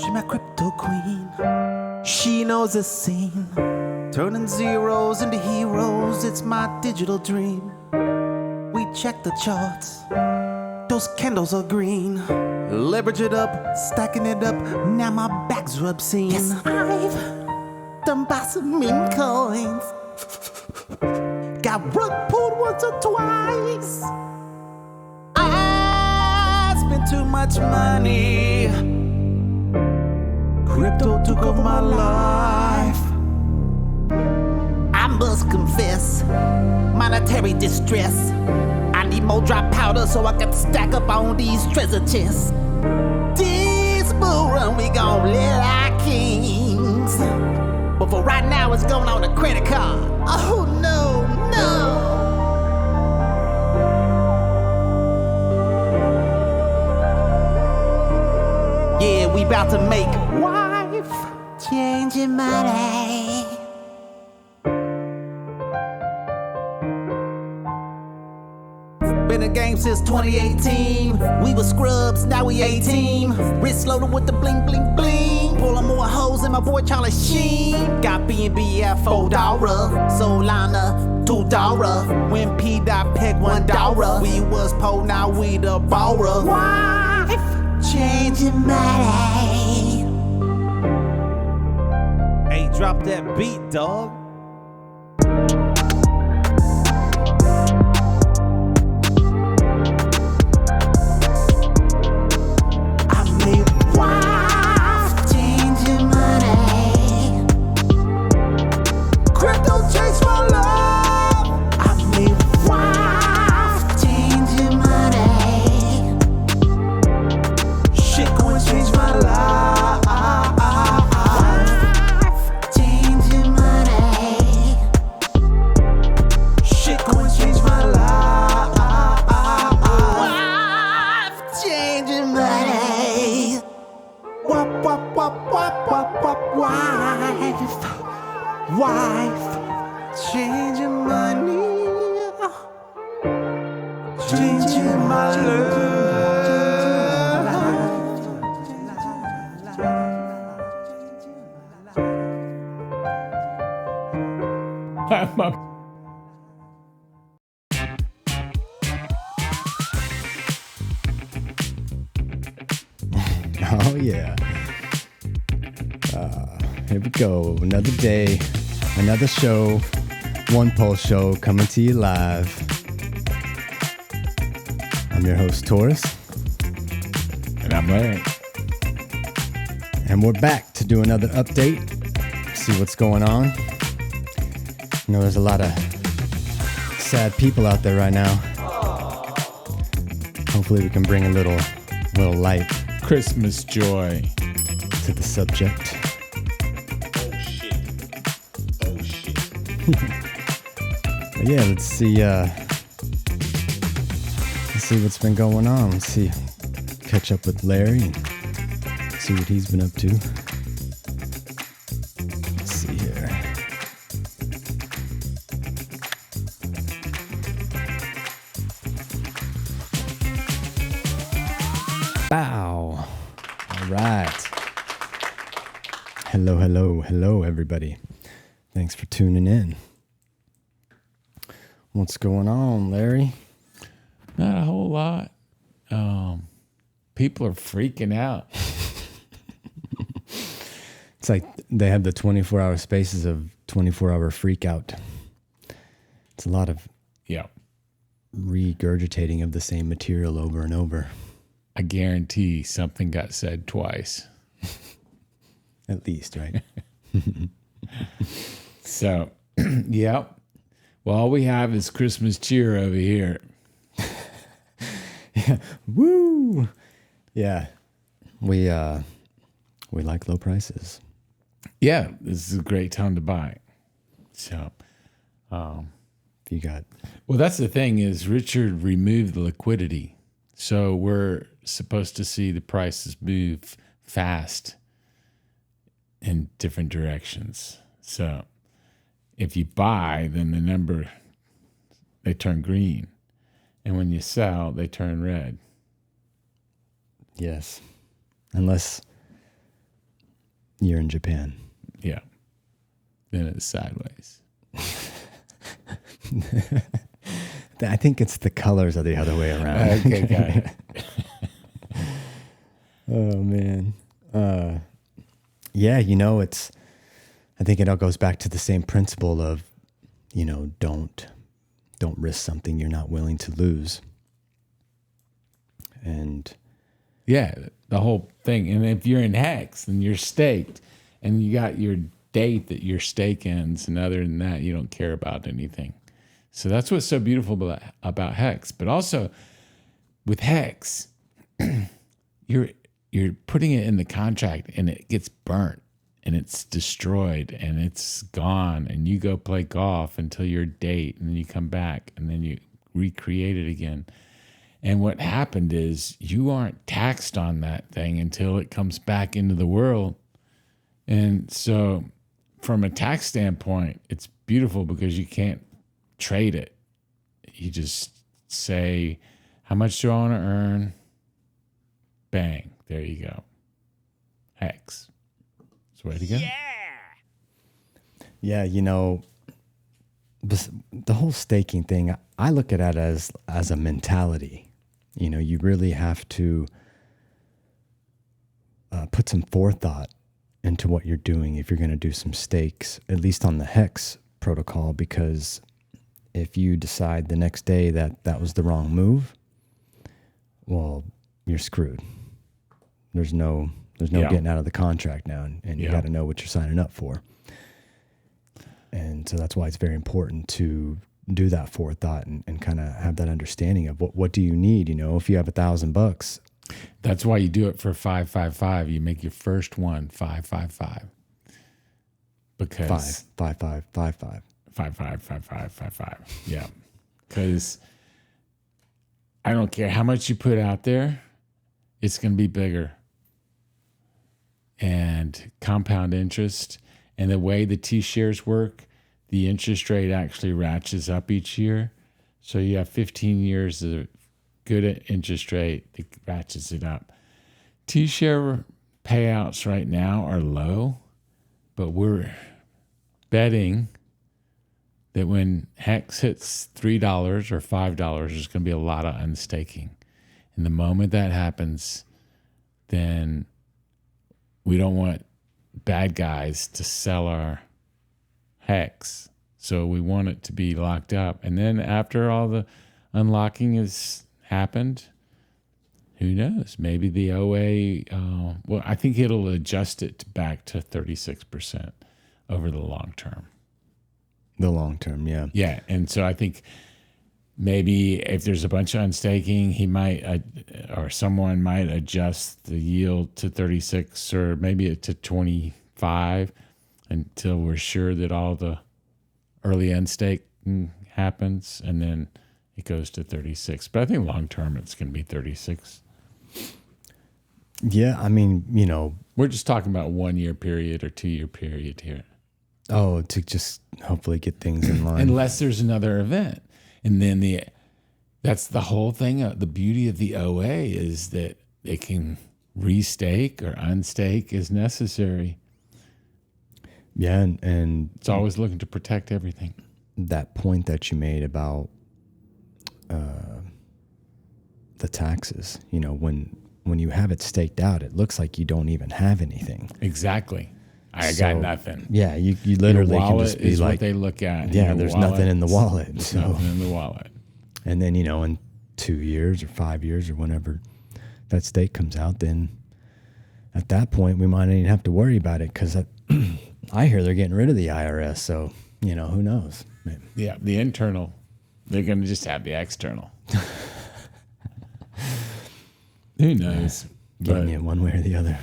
She's my crypto queen. She knows the scene. Turning zeros into heroes, it's my digital dream. We check the charts, those candles are green. Leverage it up, stacking it up, now my back's obscene. Yes, I've done buy some meme coins. Got rug pulled once or twice. I spent too much money. Crypto took over my life. I must confess, monetary distress. I need more dry powder so I can stack up on these treasure chests. This bull run, we gon' live like kings. But for right now, it's going on a credit card. Oh no, no. Yeah, we about to make wife changing money. Been a game since 2018. We were scrubs, now we 18. Wrist loaded with the bling, bling, bling. Pulling more hoes than my boy Charlie Sheen. Got B&B at $4. Solana, $2. When P. Peg $1. We was po, now we the borrower. Wife changing money. Hey, drop that beat, dog. Wife, changing money, changing my life. Oh yeah. Here we go. Another day, another show, one Pulse show coming to you live. I'm your host, Taurus. And I'm Larry. And we're back to do another update, see what's going on. You know, there's a lot of sad people out there right now. Hopefully we can bring a little light. Christmas joy. To the subject. But yeah, let's see what's been going on. Let's see, catch up with Larry and see what he's been up to. Let's see here. Bow. All right. Hello, everybody. Thanks for tuning in. What's going on, Larry? Not a whole lot. People are freaking out. It's like they have the 24-hour spaces of 24-hour freak out. It's a lot of regurgitating of the same material over and over. I guarantee something got said twice. At least, right? So, yep. Well, all we have is Christmas cheer over here. Yeah. Woo! Yeah. We like low prices. Yeah, this is a great time to buy. So, you got... Well, that's the thing is Richard removed the liquidity. So we're supposed to see the prices move fast in different directions. So if you buy, then the number, they turn green. And when you sell, they turn red. Yes. Unless You're in Japan. Yeah. Then it's sideways. I think it's the colors are the other way around. Okay, got it. Oh man. Yeah, I think it all goes back to the same principle of, don't risk something you're not willing to lose. And yeah, the whole thing. And if you're in hex and you're staked and you got your date that your stake ends, and other than that, you don't care about anything. So that's what's so beautiful about hex. But also with hex, you're putting it in the contract and it gets burnt and it's destroyed and it's gone, and you go play golf until your date, and then you come back and then you recreate it again. And what happened is you aren't taxed on that thing until it comes back into the world. And so from a tax standpoint, it's beautiful because you can't trade it. You just say, how much do I want to earn? Bang. There you go. Hex. That's the way to go. yeah, the whole staking thing, I look at it as a mentality. You really have to put some forethought into what you're doing if you're going to do some stakes, at least on the Hex protocol, because if you decide the next day that was the wrong move, well, you're screwed. There's no getting out of the contract now, and you got to know what you're signing up for. And so that's why it's very important to do that forethought and kind of have that understanding of what do you need. If you have $1,000, that's why you do it for 555. You make your first one 555 because 55555 555555. Yeah, because I don't care how much you put out there, it's going to be bigger. And compound interest, and the way the T-shares work, the interest rate actually ratchets up each year. So you have 15 years of good interest rate that ratchets it up. T-share payouts right now are low, but we're betting that when Hex hits $3 or $5, there's going to be a lot of unstaking. And the moment that happens, then we don't want bad guys to sell our Hex. So we want it to be locked up. And then after all the unlocking has happened, who knows? Maybe the OA, well, I think it'll adjust it back to 36% over the long term. The long term, yeah. Yeah. And so I think maybe if there's a bunch of unstaking, he might, or someone might adjust the yield to 36 or maybe to 25 until we're sure that all the early unstaking happens, and then it goes to 36. But I think long term it's going to be 36. Yeah, I mean, we're just talking about 1 year period or 2 year period here. Oh, to just hopefully get things in line. Unless there's another event. And then that's the whole thing. The beauty of the OA is that they can restake or unstake as necessary. Yeah, and it's always looking to protect everything. That point that you made about the taxes, when you have it staked out, it looks like you don't even have anything. Exactly. I got nothing. Yeah, you literally can just be is like, what they look at. Yeah, there's nothing in the wallet. There's nothing in the wallet. And then, in 2 years or 5 years or whenever that stake comes out, then at that point we might not even have to worry about it, because I hear they're getting rid of the IRS. So, who knows? Yeah, the internal. They're going to just have the external. Who knows? Getting you one way or the other.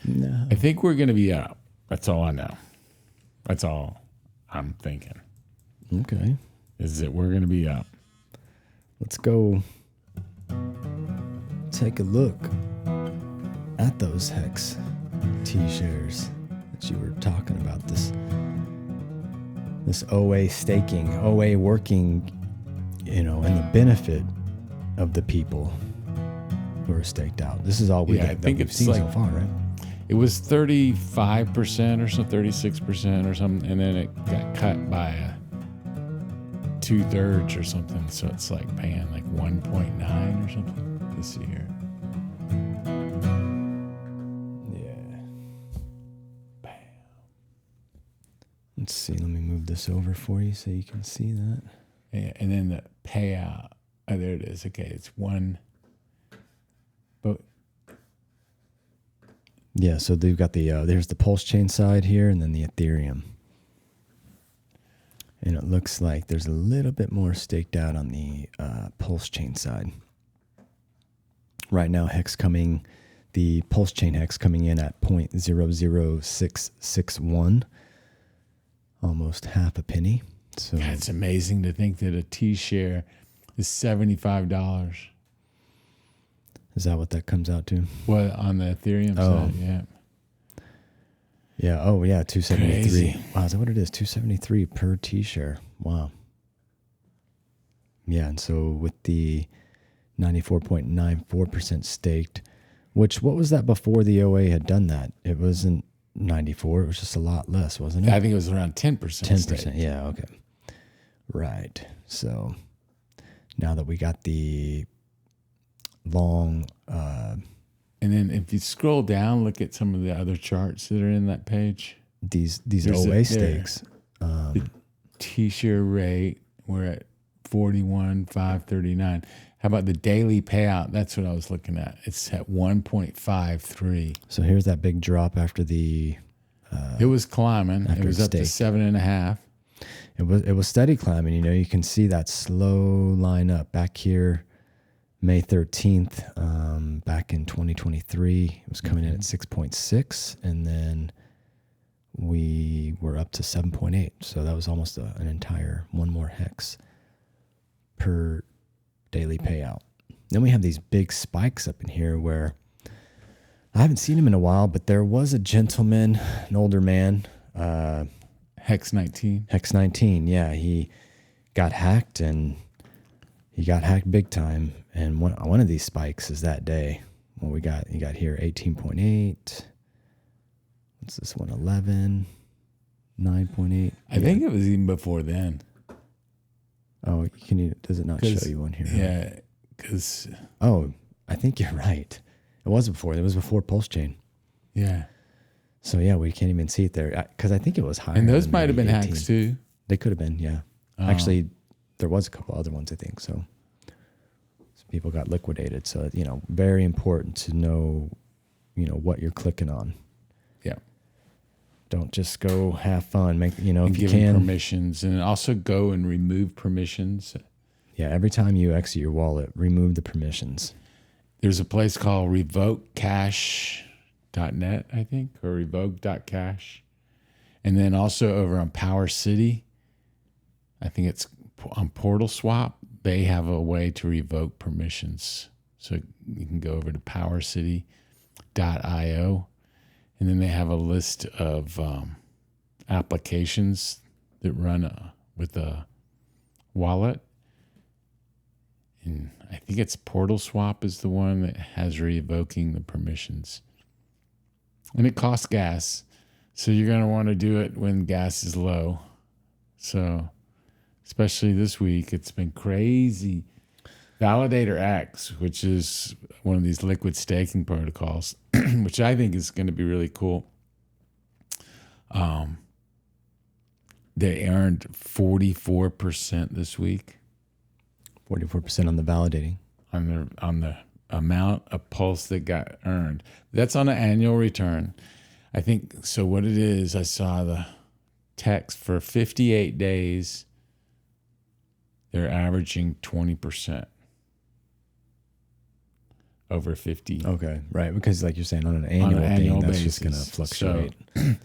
No. I think we're going to be up. That's all I know. That's all I'm thinking. Okay. Is that we're going to be up. Let's go take a look at those Hex T-shares that you were talking about. This OA staking, OA working, and the benefit of the people. who are staked out. This is all we Yeah, I got think that we've it's seen like- so far, right? It was 35% or something, 36% or something, and then it got cut by 2/3 or something. So it's like paying like 1.9 or something. Let's see here. Yeah. Bam. Let's see. Let me move this over for you so you can see that. Yeah, and then the payout. Oh, there it is. Okay, it's one. But Yeah, so they've got the there's the PulseChain side here, and then the Ethereum. And it looks like there's a little bit more staked out on the PulseChain side. Right now, the PulseChain hex coming in at 0.00661, almost half a penny. So God, it's amazing to think that a T-share is $75. is that what that comes out to? What, on the Ethereum Oh. side? Yeah. Yeah. Oh, yeah. 273. Crazy. Wow. Is that what it is? 273 per T-share. Wow. Yeah. And so with the 94.94% staked, which, what was that before the OA had done that? It wasn't 94. It was just a lot less, wasn't it? I think it was around 10%. 10%. Yeah. Okay. Right. So now that we got the long, And then if you scroll down, look at some of the other charts that are in that page. these There's OA there. stakes. The T-share rate, we're at 41,539. How about the daily payout? That's what I was looking at. It's at 1.53. So here's that big drop after the. It was climbing. After It was it's up to staked. 7.5. It was steady climbing. You know, you can see that slow line up back here. May 13th, back in 2023, it was coming in at 6.6, and then we were up to 7.8. So that was almost an entire one more hex per daily payout. Then we have these big spikes up in here where I haven't seen him in a while, but there was a gentleman, an older man, Hex 19. Hex 19. Yeah, he got hacked, and he got hacked big time. And one of these spikes is that day. Well, you got here 18.8. What's this one? 11, 9.8. I think it was even before then. Oh, does it not show you on here? Yeah, because, Oh, I think you're right. It was before. It was before PulseChain. yeah. So yeah, we can't even see it there because I think it was higher. And those than might have been maybe 18. hacks too. They could have been, yeah. Actually, there was a couple other ones, I think. So people got liquidated. So, very important to know, what you're clicking on. Yeah. Don't just go have fun. Make, And if you giving can. permissions, and also go and remove permissions. Yeah, every time you exit your wallet, remove the permissions. There's a place called revokecash.net, I think, or revoke.cash. And then also over on Power City, I think it's on Portal Swap, they have a way to revoke permissions. So you can go over to powercity.io, and then they have a list of applications that run with a wallet. And I think it's Portal Swap is the one that has revoking the permissions. And it costs gas. So you're going to want to do it when gas is low. So especially this week, it's been crazy. Validator X, which is one of these liquid staking protocols, which I think is going to be really cool. They earned 44% this week. 44% on the validating. On the amount of pulse that got earned. That's on an annual return. I think, so what it is, I saw the text for 58 days, they're averaging 20% over 50. Okay, right. Because like you're saying, on an annual thing, that's just going to fluctuate. So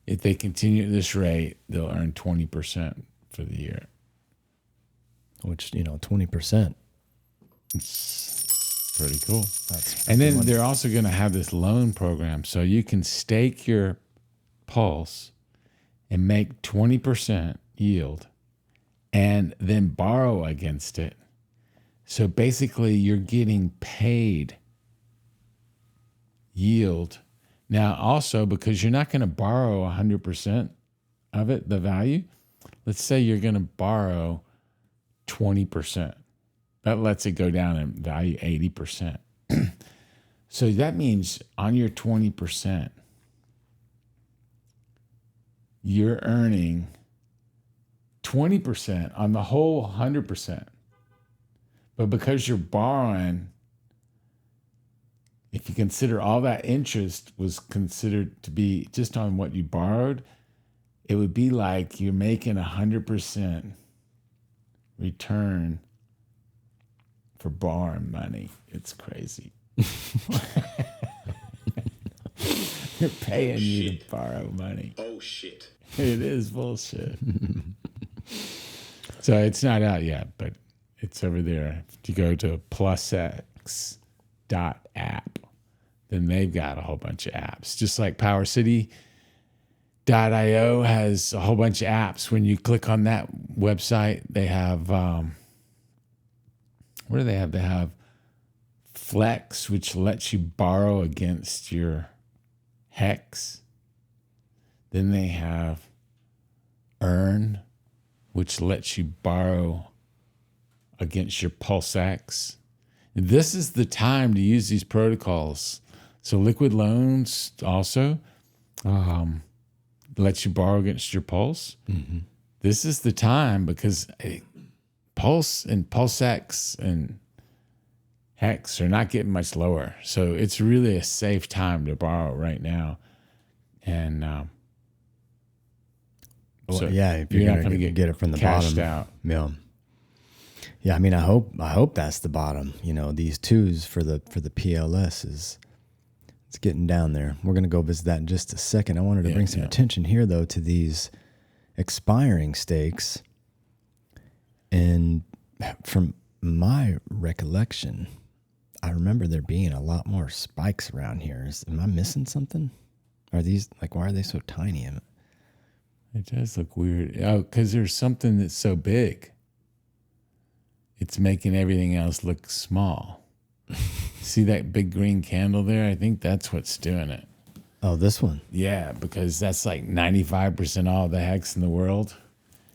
if they continue at this rate, they'll earn 20% for the year. Which, 20%. It's pretty cool. That's And then money. they're also going to have this loan program. So you can stake your pulse and make 20% yield and then borrow against it. So basically you're getting paid yield. Now, also, because you're not going to borrow 100% of it, the value, let's say you're going to borrow 20%. That lets it go down in value 80%. So that means on your 20%, you're earning 20% on the whole 100%. But because you're borrowing, if you consider all that interest was considered to be just on what you borrowed, it would be like you're making 100% return for borrowing money. It's crazy. They're paying you to borrow money. Oh, shit. It is bullshit. So it's not out yet, but it's over there. If you go to PlusX.app, then they've got a whole bunch of apps. Just like PowerCity.io has a whole bunch of apps. When you click on that website, they have, what do they have? They have Flex, which lets you borrow against your Hex. Then they have Earn, which lets you borrow against your PulseX. And this is the time to use these protocols. So Liquid Loans also lets you borrow against your Pulse. Mm-hmm. This is the time because Pulse and PulseX and Hex are not getting much lower. So it's really a safe time to borrow right now. And so yeah, if you're not going to get it from the bottom, out. Yeah. I mean, I hope that's the bottom. You know, these twos for the PLS it's getting down there. We're going to go visit that in just a second. I wanted to bring some attention here though to these expiring stakes. And from my recollection, I remember there being a lot more spikes around here. Am I missing something? Are these why are they so tiny? It does look weird. Oh, because there's something that's so big. It's making everything else look small. See that big green candle there? I think that's what's doing it. Oh, this one? Yeah, because that's like 95% all the hex in the world.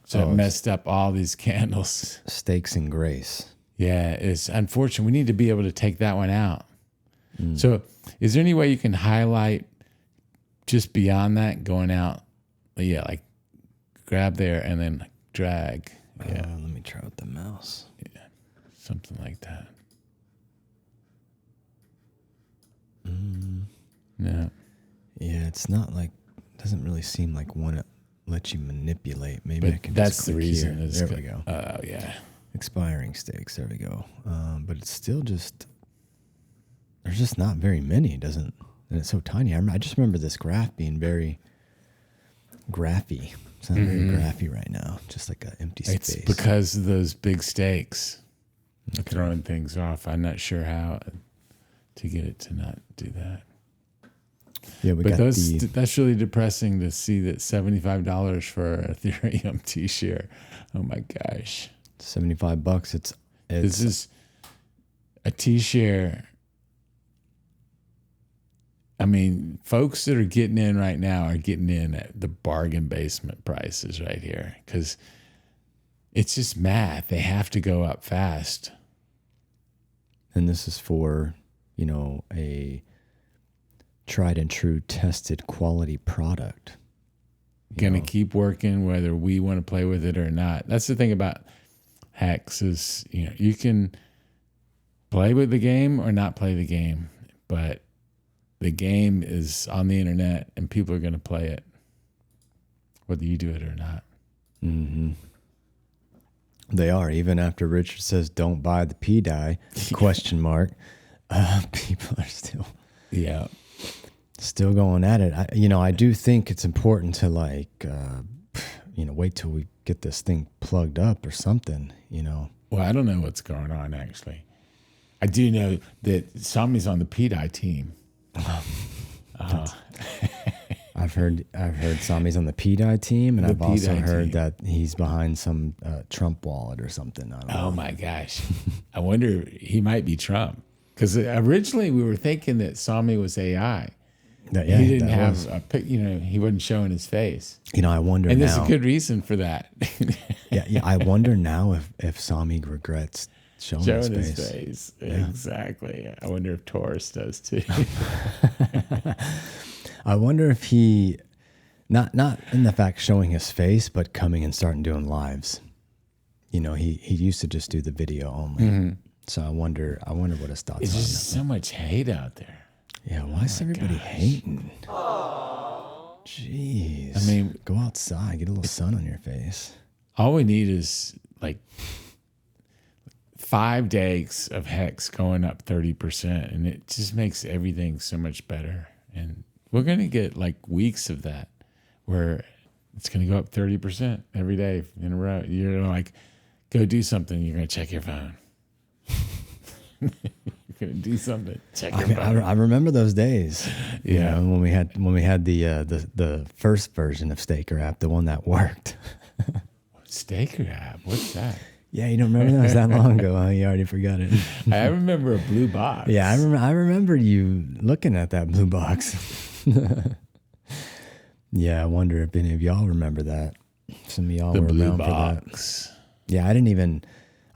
So it messed up all these candles. Stakes and grace. Yeah, it's unfortunate. We need to be able to take that one out. So is there any way you can highlight just beyond that going out? Yeah, like grab there and then drag. Yeah. Let me try with the mouse. Yeah, something like that. No. Yeah, it's not doesn't really seem like one that lets you manipulate. Maybe But I can that's just the click reason. here. There we go. Oh, yeah. Expiring stakes. There we go. But it's still just, there's just not very many. And it's so tiny. I just remember this graph being very graphy. It's not very graphy right now. Just like an empty space. It's because of those big stakes throwing things off. I'm not sure how to get it to not do that. Yeah, That's really depressing to see that $75 for a Ethereum T-share. Oh my gosh. $75. This is a T-share. I mean, folks that are getting in right now are getting in at the bargain basement prices right here because it's just math. They have to go up fast. And this is for, a tried and true tested quality product. Gonna keep working whether we want to play with it or not. That's the thing about Hex is, you can play with the game or not play the game, but the game is on the internet and people are going to play it whether you do it or not. Mm-hmm. They are. Even after Richard says don't buy the P-dye, question mark, people are still going at it. I do think it's important to wait till we get this thing plugged up or something, Well, I don't know what's going on actually. I do know that Sami's on the PDI team. I've heard Sami's on the PDI team, and I've also heard that he's behind some Trump wallet or something. I don't know. Oh my gosh. I wonder, he might be Trump. Because originally we were thinking that Sami was AI. Yeah, He didn't that have was. a pic, he wasn't showing his face. I wonder And now. there's a good reason for that. yeah, I wonder now if Sami regrets showing Showing his his face. face. Yeah. Exactly. I wonder if Taurus does too. I wonder if he, not in the fact showing his face, but coming and starting doing lives. He used to just do the video only. So I wonder what his thoughts It's are. just so much hate out there. Yeah, why is everybody hating? Jeez. I mean, go outside, get a little sun on your face. All we need is like 5 days of Hex going up 30%, and it just makes everything so much better. And we're going to get like weeks of that where it's going to go up 30% every day in a row. You're like, go do something, you're going to check your phone. You're going to do something, check your phone. I remember those days. Yeah. When we had the first version of Staker app, the one that worked. Staker app, what's that? Yeah, you don't remember that? It was that long ago. Huh? You already forgot it. I remember a blue box. Yeah, I remember you looking at that blue box. Yeah, I wonder if any of y'all remember that. Some of y'all The were blue around box. for that. Yeah,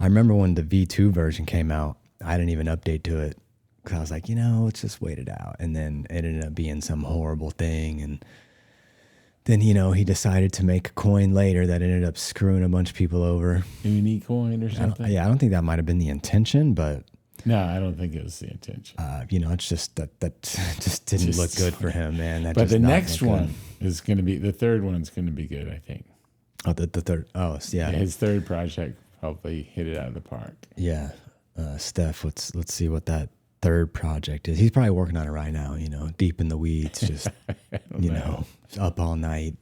I remember when the V2 version came out, I didn't even update to it because I was like, let's just wait it out. And then it ended up being some horrible thing. And then, he decided to make a coin later that ended up screwing a bunch of people over. Uni coin or something? I don't think that might have been the intention, but No, I don't think it was the intention. it's just that just didn't look good for him, man. That But just the not next look one good. is going to be, the third one's going to be good, I think. Oh, the third. Oh, yeah. His third project hopefully hit it out of the park. Yeah. Steph, let's see what that third project is. He's probably working on it right now, deep in the weeds, just, up all night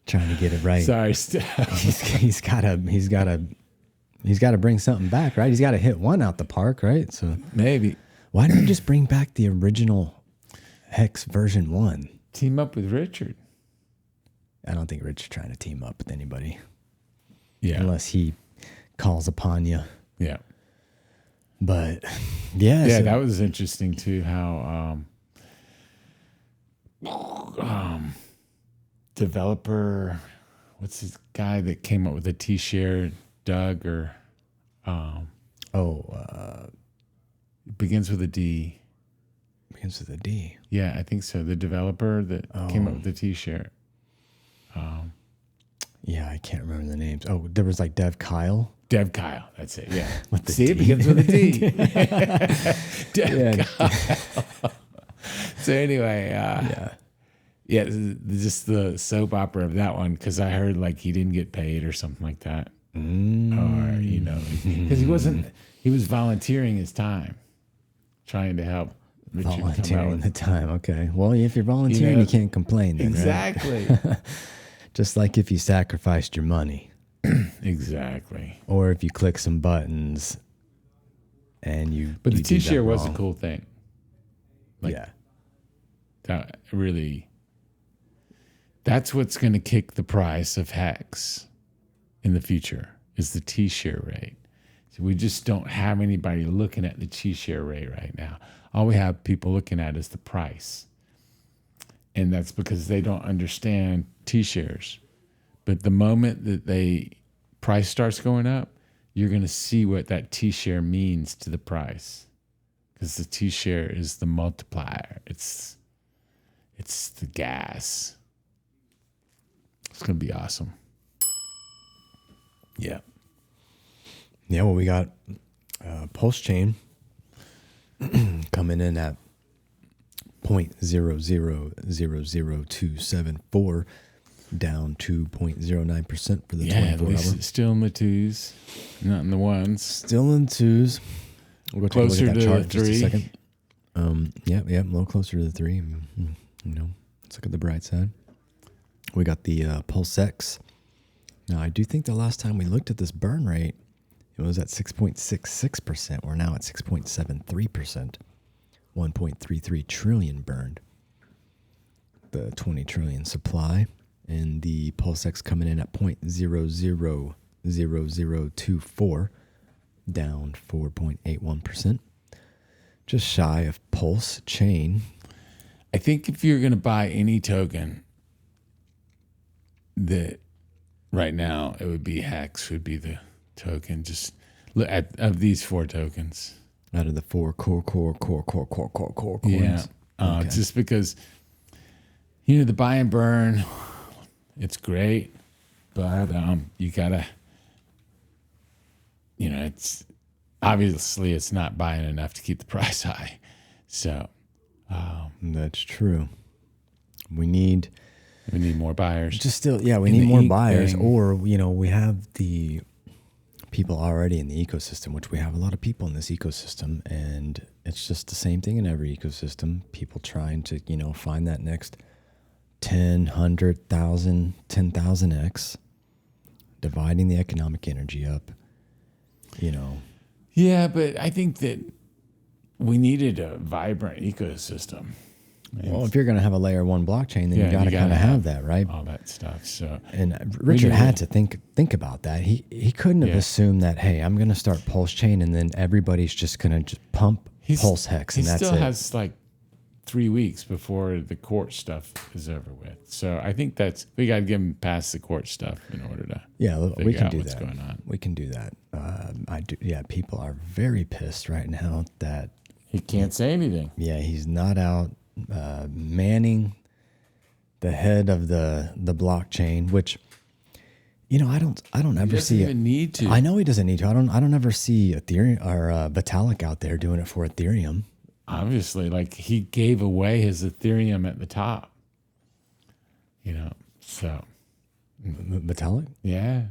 trying to get it right. Sorry, Steph. He's got to bring something back, right? He's got to hit one out the park, right? So Maybe. why didn't he just bring back the original Hex version 1? Team up with Richard. I don't think Rich's trying to team up with anybody. Yeah. Unless he calls upon you. Yeah. But yeah. Yeah, so- that was interesting too, how developer, what's his guy that came up with the T-share, Doug, or it begins with a D. begins with a D. Yeah, I think so. The developer that came up with the T-share. Yeah, I can't remember the names. Oh, there was like Dev Kyle. Dev Kyle, that's it. Yeah. With the See, it D. begins with a D. Dev Kyle. So anyway, yeah, just the soap opera of that one, because I heard like he didn't get paid or something like that, or because he was volunteering his time, trying to help Richard come Volunteering out. the time. Okay. Well, if you're volunteering, you can't complain then, right? Exactly. Just like if you sacrificed your money. Exactly. Or if you click some buttons and you. But the you did that T-share was a wrong. cool thing. Like, yeah. That really, that's what's going to kick the price of Hex in the future, is the T-share rate. So we just don't have anybody looking at the T-share rate right now. All we have people looking at is the price. And that's because they don't understand T-shares. But the moment that price starts going up, you're going to see what that T-share means to the price. Because the T-share is the multiplier. It's the gas. It's going to be awesome. Yeah. Yeah, well, we got PulseChain coming in at 0.0000274, down 2.09% for the Yeah, at 24 least hour. it's still in the twos, not in the ones. Still in twos. We'll go take Closer a look at that to chart in just a three. second. Yeah, a little closer to the 3. Let's look at the bright side. We got the PulseX. Now, I do think the last time we looked at this burn rate, it was at 6.66%. We're now at 6.73%. 1.33 trillion burned. The 20 trillion supply. And the PulseX coming in at 0.000024, down 4.81%. just shy of PulseChain. I think if you're going to buy any token, that right now it would be Hex would be the token. Just look at of these 4 tokens. Out of the 4 core coins. Yeah, just because the buy and burn, it's great, but you gotta, it's obviously it's not buying enough to keep the price high. So That's true. We need more buyers. just still, yeah, we In need the more ink buyers, thing. or we have the people already in the ecosystem, which we have a lot of people in this ecosystem, and it's just the same thing in every ecosystem. People trying to find that next 10, 100,000, 10,000x, dividing the economic energy up. Yeah, but I think that we needed a vibrant ecosystem. Well, if you're going to have a layer 1 blockchain, then you got to kind of have that, right? All that stuff. So, and Richard had to think about that. He couldn't have assumed that, hey, I'm going to start PulseChain, and then everybody's just going to just pump Pulse Hex, and that's it. He still has like 3 weeks before the court stuff is over with. So I think we got to give him past the court stuff in order to we can do what's that. going on. We can do that. I do. Yeah, people are very pissed right now that he can't say anything. Yeah, he's not out manning the head of the blockchain, which I don't ever see. He doesn't even need to. I know he doesn't need to. I don't ever see Ethereum or Vitalik out there doing it for Ethereum. Obviously, like he gave away his Ethereum at the top. So Vitalik? Yeah.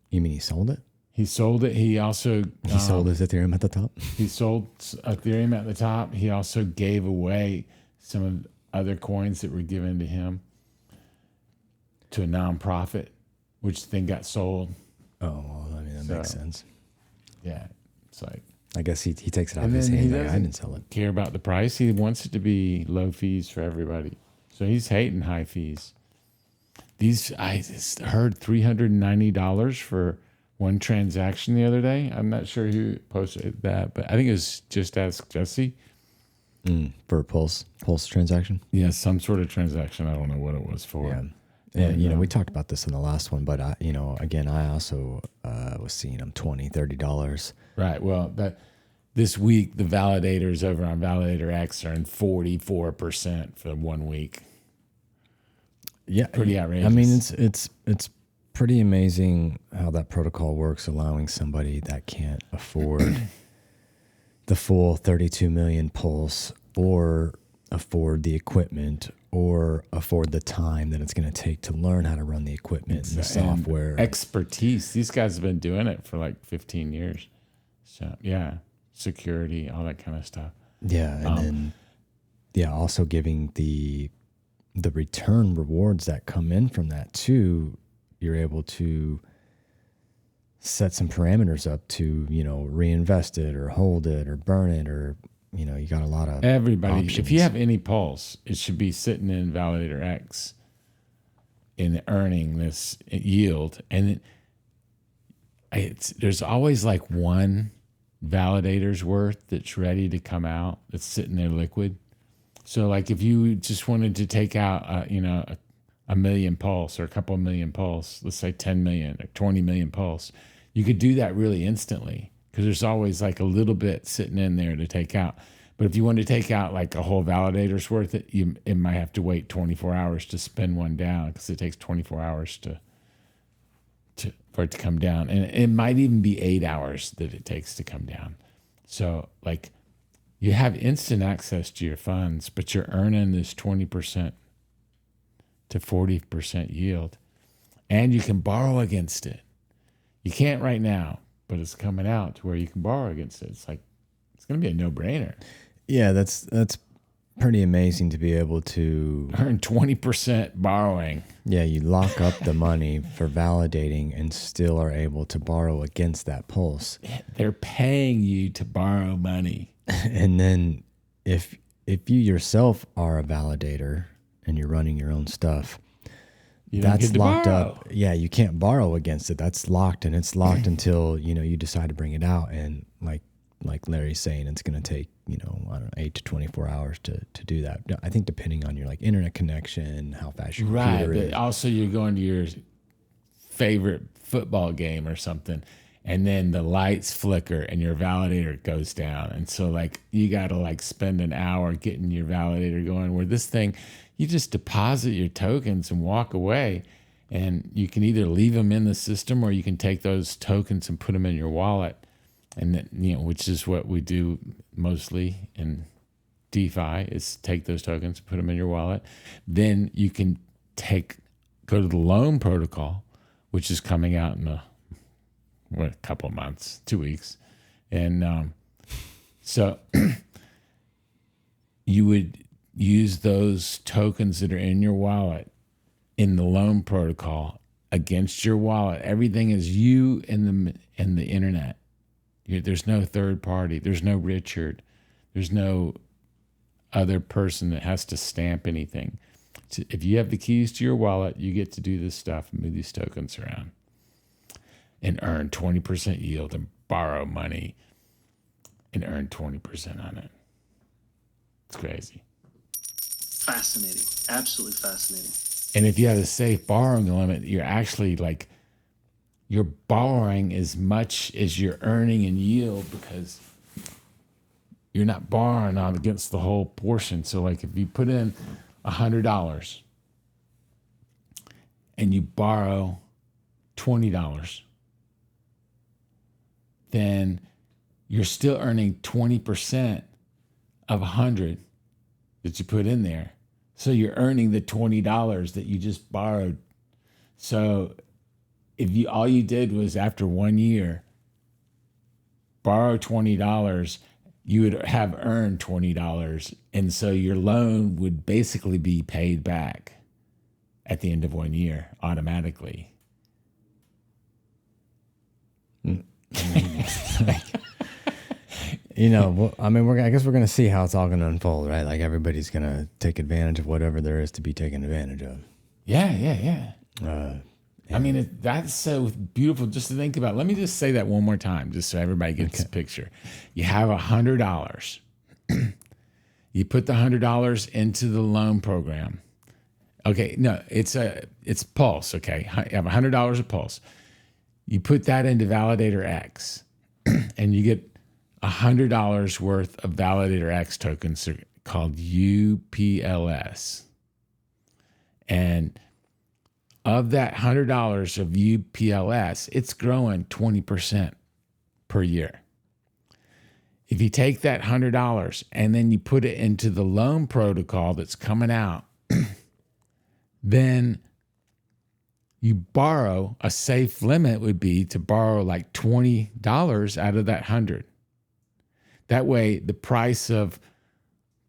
You mean he sold it? He sold it. He also he sold his Ethereum at the top. He sold Ethereum at the top. He also gave away some of the other coins that were given to him to a nonprofit, which then got sold. Oh, well, I mean, that makes sense. Yeah. It's like, I guess he takes it out of his hands. I didn't sell it. Care about the price. He wants it to be low fees for everybody. So he's hating high fees. I just heard $390 for one transaction the other day. I'm not sure who posted that, but I think it was Just Ask Jesse. For a Pulse transaction? Yeah, some sort of transaction. I don't know what it was for. Yeah. And, we talked about this in the last one, but again, I also was seeing them $20, $30. Right. Well, this week, the validators over on Validator X are in 44% for 1 week. Yeah. Pretty outrageous. I mean, it's pretty amazing how that protocol works, allowing somebody that can't afford the full 32 million Pulse, or afford the equipment, or afford the time that it's going to take to learn how to run the equipment and the software. Expertise. These guys have been doing it for like 15 years. So, yeah, security, all that kind of stuff. Yeah, and then, also giving the return rewards that come in from that too. You're able to set some parameters up to, reinvest it or hold it or burn it, or, you got a lot of everybody. options. If you have any Pulse, it should be sitting in Validator X and earning this yield. And there's always like one validator's worth that's ready to come out, that's sitting there liquid. So like if you just wanted to take out, a million Pulse or a couple of million Pulse, let's say 10 million or 20 million Pulse, you could do that really instantly, because there's always like a little bit sitting in there to take out. But if you want to take out like a whole validator's worth, it might have to wait 24 hours to spin one down, because it takes 24 hours for it to come down. And it might even be 8 hours that it takes to come down. So like you have instant access to your funds, but you're earning this 20% to 40% yield, and you can borrow against it. You can't right now, but it's coming out to where you can borrow against it. It's like, it's going to be a no-brainer. Yeah, that's pretty amazing to be able to earn 20% borrowing. Yeah, you lock up the money for validating and still are able to borrow against that Pulse. They're paying you to borrow money. And then if you yourself are a validator and you're running your own stuff, that's locked up. Yeah, you can't borrow against it. That's locked, and it's locked until you decide to bring it out. And like like Larry's saying, it's going to take, I don't know, 8 to 24 hours to do that. I think depending on your like internet connection, how fast your computer is. But also you're going to your favorite football game or something, and then the lights flicker and your validator goes down. And so like you got to like spend an hour getting your validator going, where this thing, you just deposit your tokens and walk away. And you can either leave them in the system or you can take those tokens and put them in your wallet. And then, which is what we do mostly in DeFi, is take those tokens, put them in your wallet. Then you can go to the loan protocol, which is coming out in a couple of months, 2 weeks. And so you would use those tokens that are in your wallet in the loan protocol against your wallet. Everything is you and the internet. There's no third party. There's no Richard. There's no other person that has to stamp anything. If you have the keys to your wallet, you get to do this stuff and move these tokens around and earn 20% yield and borrow money and earn 20% on it. It's crazy. Fascinating. Absolutely fascinating. And if you have a safe borrowing limit, you're actually like, you're borrowing as much as you're earning in yield, because you're not borrowing on against the whole portion. So like if you put in $100 and you borrow $20, then you're still earning 20% of 100 that you put in there. So you're earning the $20 that you just borrowed. So if all you did was, after 1 year, borrow $20, you would have earned $20. And so your loan would basically be paid back at the end of 1 year automatically. I guess we're going to see how it's all going to unfold, right? Like everybody's going to take advantage of whatever there is to be taken advantage of. Yeah. I mean, that's so beautiful just to think about. Let me just say that one more time, just so everybody gets the picture. You have $100. You put the $100 into the loan program. Okay, no, it's Pulse. Okay, you have $100 of Pulse. You put that into Validator X, and you get $100 worth of Validator X tokens called UPLS. And of that $100 of UPLS, it's growing 20% per year. If you take that $100 and then you put it into the loan protocol that's coming out, then you borrow, a safe limit would be to borrow like $20 out of that 100. That way the price of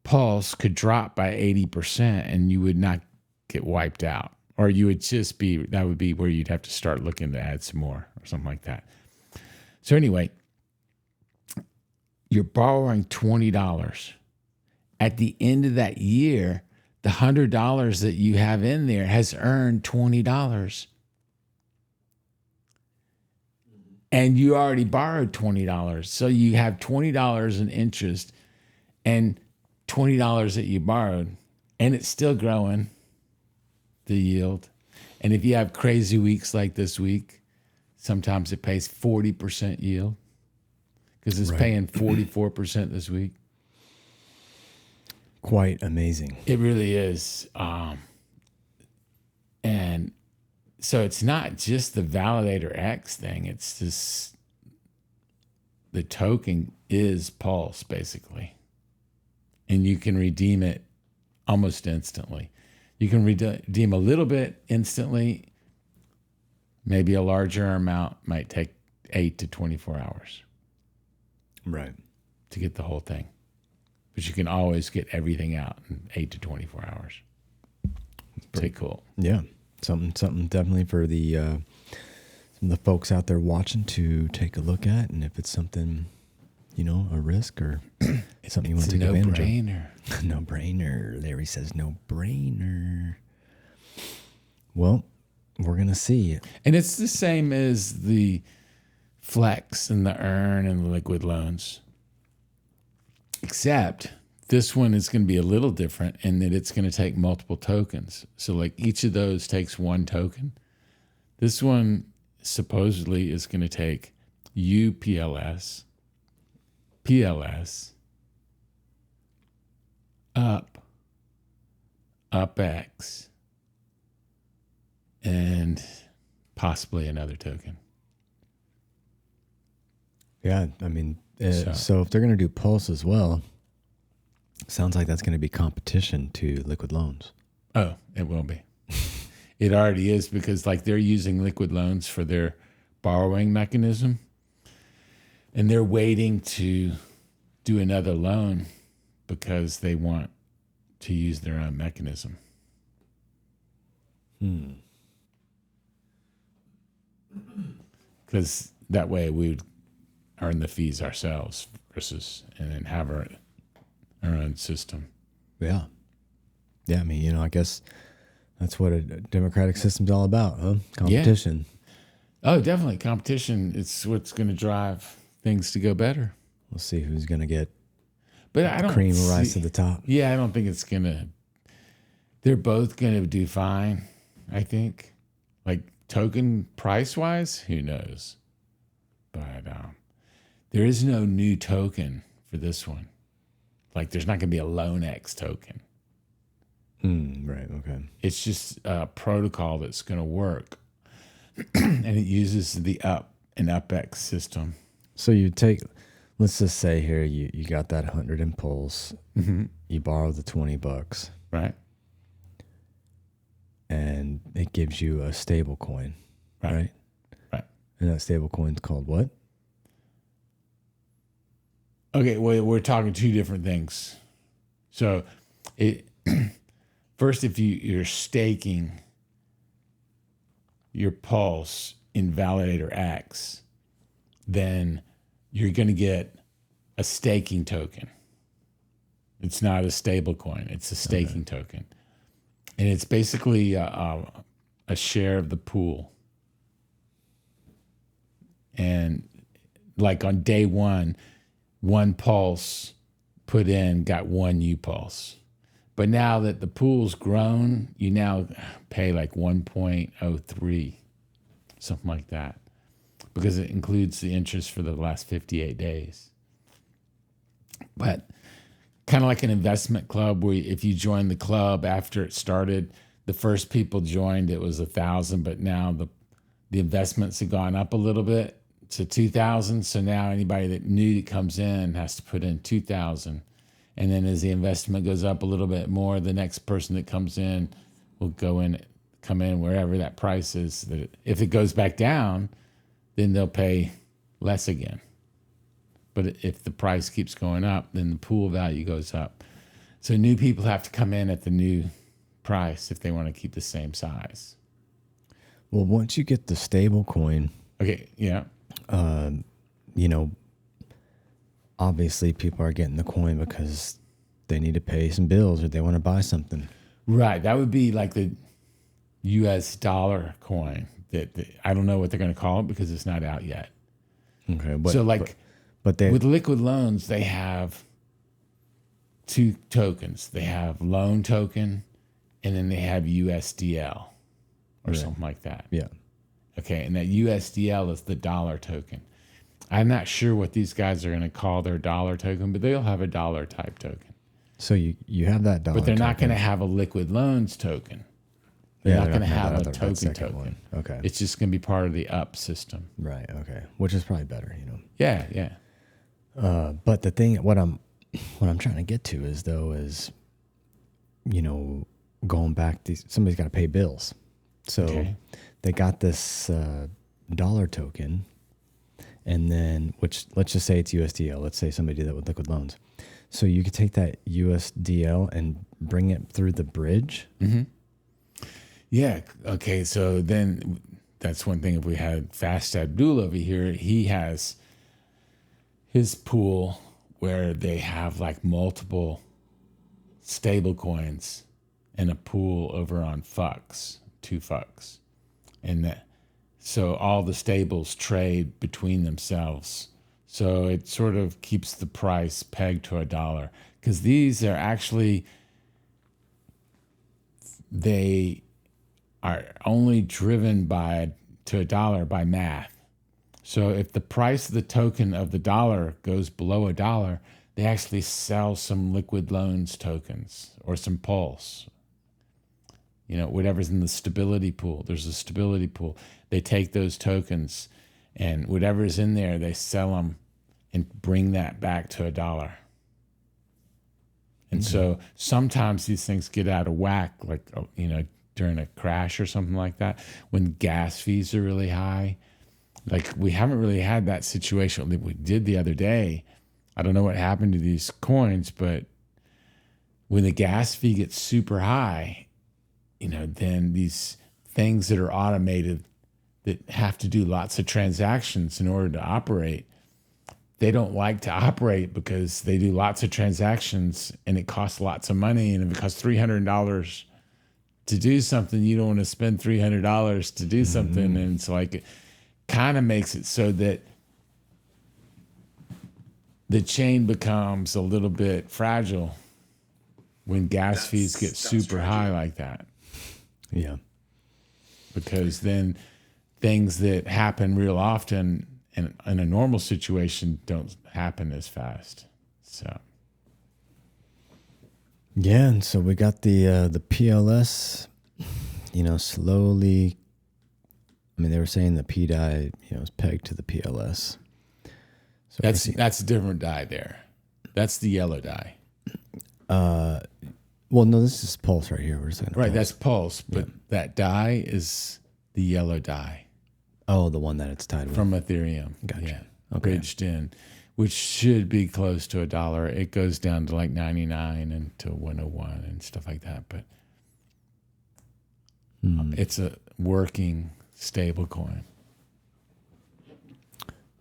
Pulse could drop by 80% and you would not get wiped out. Or you would just that would be where you'd have to start looking to add some more or something like that. So anyway, you're borrowing $20. At the end of that year, the $100 that you have in there has earned $20. And you already borrowed $20. So you have $20 in interest and $20 that you borrowed, and it's still growing, the yield. And if you have crazy weeks like this week, sometimes it pays 40% yield, because it's paying 44% this week. Quite amazing. It really is. And so it's not just the Validator X thing. It's just the token is Pulse, basically. And you can redeem it almost instantly. You can redeem a little bit instantly. Maybe a larger amount might take 8 to 24 hours. Right. To get the whole thing. But you can always get everything out in 8 to 24 hours. Pretty cool. Yeah. Something definitely for the some of the folks out there watching to take a look at, and if it's something, a risk or something you want to take advantage of. No brainer. Larry says no brainer. Well, we're gonna see. And it's the same as the Flex and the Earn and the liquid loans. Except this one is going to be a little different in that it's going to take multiple tokens. So like each of those takes one token. This one supposedly is going to take UPLS, PLS, UPX, and possibly another token. Yeah, I mean, so if they're going to do Pulse as well, sounds like that's going to be competition to liquid loans. Oh, it will be. It already is, because like they're using liquid loans for their borrowing mechanism, and they're waiting to do another loan because they want to use their own mechanism. Because that way we would earn the fees ourselves versus and then have our own system. Yeah. Yeah, I mean, I guess that's what a democratic system's all about, huh? Competition. Oh, definitely. Competition. It's what's going to drive things to go better. We'll see who's going to get But I don't cream or rise to the top. Yeah, I don't think it's going to. They're both going to do fine, I think. Like token price wise, who knows? But there is no new token for this one. Like there's not going to be a LoanX token. Right, okay. It's just a protocol that's going to work. And it uses the UP and UPX system. So you take, let's just say here, you got that 100 in Pulse. Mm-hmm. You borrow the $20, Right? and it gives you a stable coin, right? Right. And that stable coin's called what? Okay, well, we're talking two different things. So first, if you're staking your Pulse in Validator X, then you're going to get a staking token. It's not a stable coin. It's a staking token. And it's basically a share of the pool. And like on day one Pulse put in got one UPulse. But now that the pool's grown, you now pay like 1.03, something like that, because it includes the interest for the last 58 days. But kind of like an investment club where if you join the club after it started, the first people joined, it was 1,000, but now the investments have gone up a little bit to 2,000. So now anybody that new that comes in has to put in 2,000. And then as the investment goes up a little bit more, the next person that comes in will come in wherever that price is. That if it goes back down, then they'll pay less again. But if the price keeps going up, then the pool value goes up. So new people have to come in at the new price if they want to keep the same size. Well, once you get the stable coin, Okay, yeah. Obviously people are getting the coin because they need to pay some bills or they want to buy something. Right. That would be like the US dollar coin. That I don't know what they're going to call it because it's not out yet. Okay. But with liquid loans, they have two tokens. They have loan token and then they have USDL or something like that. Yeah. Okay. And that USDL is the dollar token. I'm not sure what these guys are going to call their dollar token, but they'll have a dollar type token. So you have that dollar But they're not token. going to have a liquid loans token. They're not going to have a token. One. Okay. It's just going to be part of the UP system. Right. Okay. Which is probably better, Yeah, yeah. But the thing, what I'm trying to get to is going back, somebody's got to pay bills. So they got this dollar token, and then which let's just say it's USDL. Let's say somebody did that with liquid loans. So you could take that USDL and bring it through the bridge. Mm-hmm. Yeah. Okay. So then that's one thing. If we had Fast Abdul over here, he has his pool where they have like multiple stable coins and a pool over on Fux, 2Fux. And so all the stables trade between themselves. So it sort of keeps the price pegged to $1 because these are actually, they are only driven to $1 by math. So if the price of the token of the dollar goes below $1, they actually sell some liquid loans tokens or some Pulse. Whatever's in the stability pool. There's a stability pool. They take those tokens and whatever's in there, they sell them and bring that back to $1. And so sometimes these things get out of whack, like, during a crash or something like that, when gas fees are really high. Like, we haven't really had that situation. We did the other day. I don't know what happened to these coins, but when the gas fee gets super high, then these things that are automated that have to do lots of transactions in order to operate, they don't like to operate because they do lots of transactions and it costs lots of money. And if it costs $300 to do something, you don't want to spend $300 to do something. And it's like, it kind of makes it so that the chain becomes a little bit fragile when gas fees get super high like that. Yeah. Because then things that happen real often in a normal situation don't happen as fast. So. Yeah, and so we got the PLS, slowly. I mean, they were saying the P die, is pegged to the PLS. So that's a different die there. That's the yellow die. Well, no, this is Pulse right here. We're saying Right, Pulse. that's Pulse, but that die is the yellow die. Oh, the one that it's tied with. From Ethereum. Gotcha. Yeah, Okay. bridged in, which should be close to $1. It goes down to like 99 and to 101 and stuff like that. But it's a working stable coin.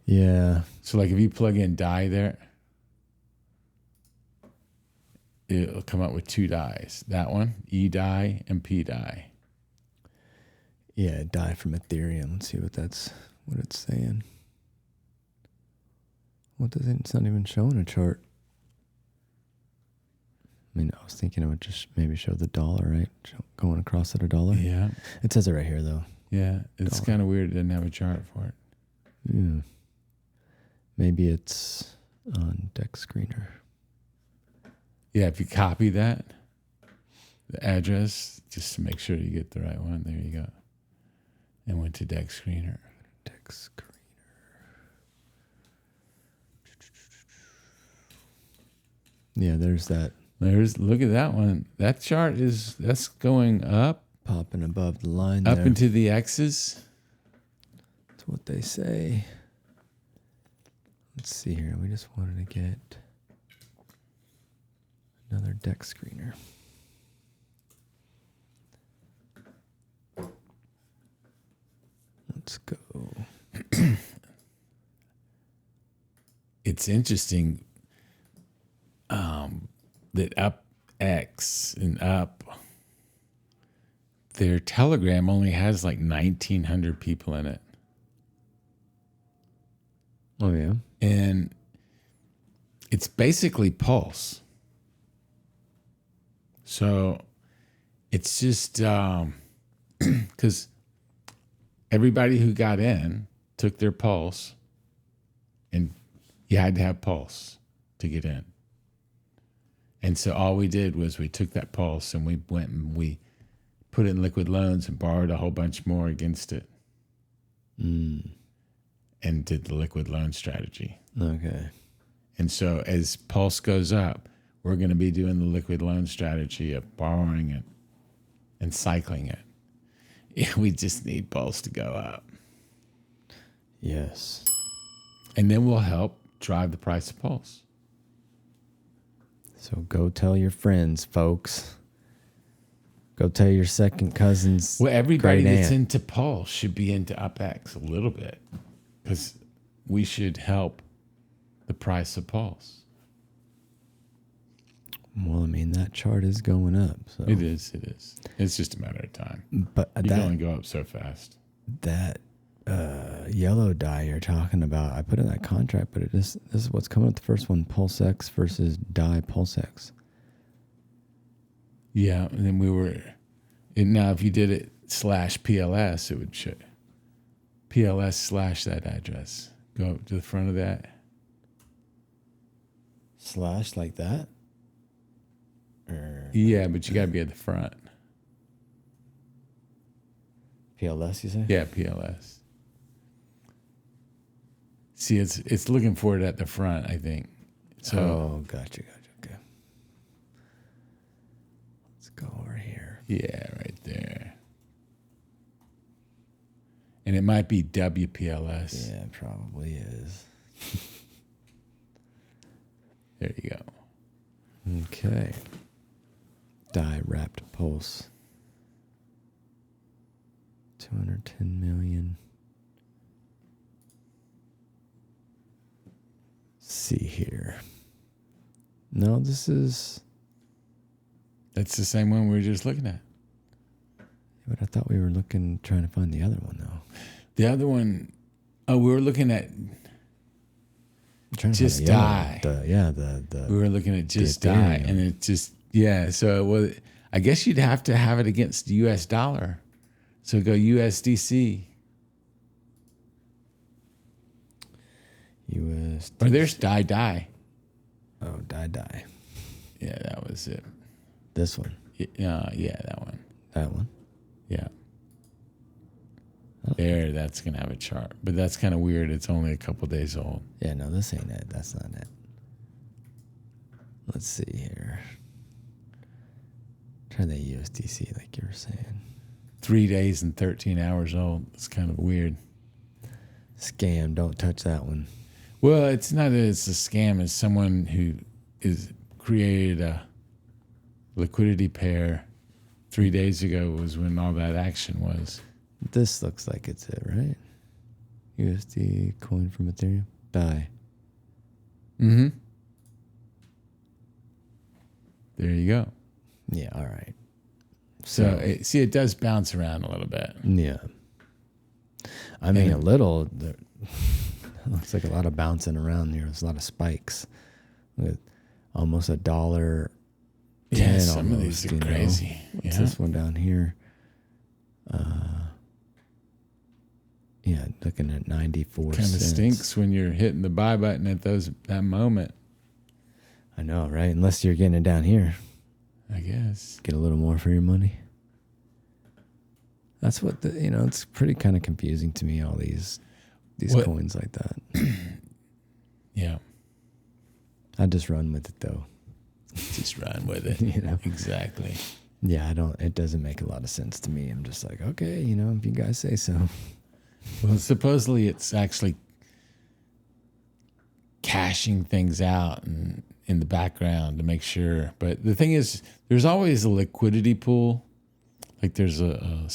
Yeah. So like if you plug in die there, it'll come up with two dies. That one, E die and P die. Yeah, die from Ethereum. Let's see what it's saying. What does it? It's not even showing a chart. I mean, I was thinking it would just maybe show the dollar, right? Going across at $1. Yeah. It says it right here, though. Yeah. It's kind of weird it didn't have a chart for it. Yeah. Maybe it's on Dex Screener. Yeah, if you copy that, the address, just to make sure you get the right one, there you go. And went to Dex Screener. Dex Screener. Yeah, there's that. Look at that one. That chart that's going up. Popping above the line Up there. into the X's. That's what they say. Let's see here. We just wanted to get another Dex Screener. Let's go. It's interesting that Up X and Up, their Telegram only has like 1,900 people in it. Oh, yeah? And it's basically Pulse. So it's just because everybody who got in took their Pulse, and you had to have Pulse to get in. And so all we did was we took that Pulse and we went and we put it in liquid loans and borrowed a whole bunch more against it. And did the liquid loan strategy. Okay. And so as Pulse goes up, we're going to be doing the liquid loan strategy of borrowing it and cycling it. Yeah, we just need Pulse to go up. Yes. And then we'll help drive the price of Pulse. So go tell your friends, folks. Go tell your second cousins. Well, everybody great that's aunt. into Pulse should be into UpX a little bit, because we should help the price of Pulse. Well, I mean, that chart is going up. So. It is. It's just a matter of time. But You can only go up so fast. that yellow dye you're talking about. I put in that contract, but this is what's coming up. The first one, PulseX versus dye PulseX. Yeah, and then now if you did it /PLS, it would show PLS / that address. Go up to the front of that. / like that? Or Yeah, but you got to be at the front. PLS, you say? Yeah, PLS. See, it's looking for it at the front, I think. So gotcha. Okay. Let's go over here. yeah, right there. And it might be WPLS. Yeah, it probably is. There you go. Okay. Dye wrapped pulse. 210 million. See here. No, this is. That's the same one we were just looking at. But I thought we were trying to find the other one though. The other one, we were looking at I'm trying to Just find the other dye. one. we were looking at just the dye, Ethereum. and it just So I guess you'd have to have it against the U.S. dollar. So go USDC. US. Or there's dye. Oh, dye. Yeah, that was it. This one. Yeah, that one. That one. Yeah. There, that's going to have a chart. But that's kind of weird. It's only a couple days old. Yeah, no, this ain't it. That's not it. Let's see here. Try the USDC like you were saying. 3 days and 13 hours old. It's kind of weird. Scam. Don't touch that one. Well, it's not that it's a scam. It's someone who is created a liquidity pair 3 days ago was when all that action was. This looks like it's it, right? USD coin from Ethereum. Dye. Mm-hmm. There you go. Yeah, all right. So, it does bounce around a little bit. Yeah. I mean, a little. It looks like a lot of bouncing around there. There's a lot of spikes. With almost $1. Yeah, 10 some of almost, these are you know? crazy. What's Yeah. this one down here? Yeah, looking at 94 Kind of cents. stinks when you're hitting the buy button at that moment, I know, right? Unless you're getting it down here. I guess. Get a little more for your money. That's what it's pretty kind of confusing to me, all these What- coins like that. Yeah. I just run with it though. Just run with it. You know? Exactly. Yeah, it doesn't make a lot of sense to me. I'm just like, okay, if you guys say so. Well, supposedly it's actually cashing things out and in the background to make sure. But the thing is, there's always a liquidity pool. Like there's I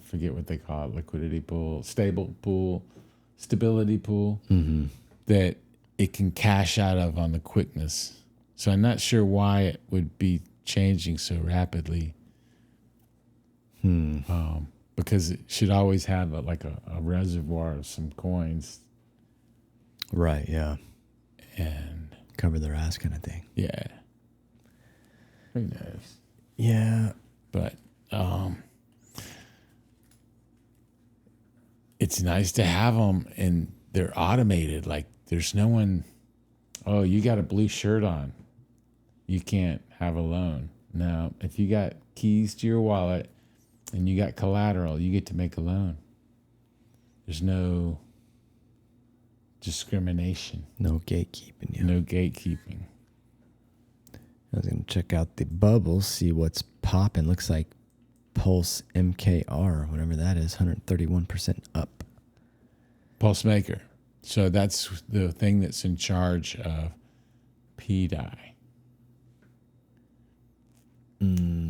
forget what they call it, liquidity pool, stability pool, that it can cash out of on the quickness. So I'm not sure why it would be changing so rapidly. Because it should always have a reservoir of some coins. Right, yeah. And Cover their ass kind of thing. yeah, who knows? Yeah. But it's nice to have them, and they're automated. Like there's no one. Oh, you got a blue shirt on. You can't have a loan. No, if you got keys to your wallet and you got collateral, you get to make a loan. There's no discrimination. No gatekeeping. Yeah. No gatekeeping. I was going to check out the bubbles, see what's popping. Looks like Pulse MKR, whatever that is, 131% up. Pulse Maker. So that's the thing that's in charge of PDI.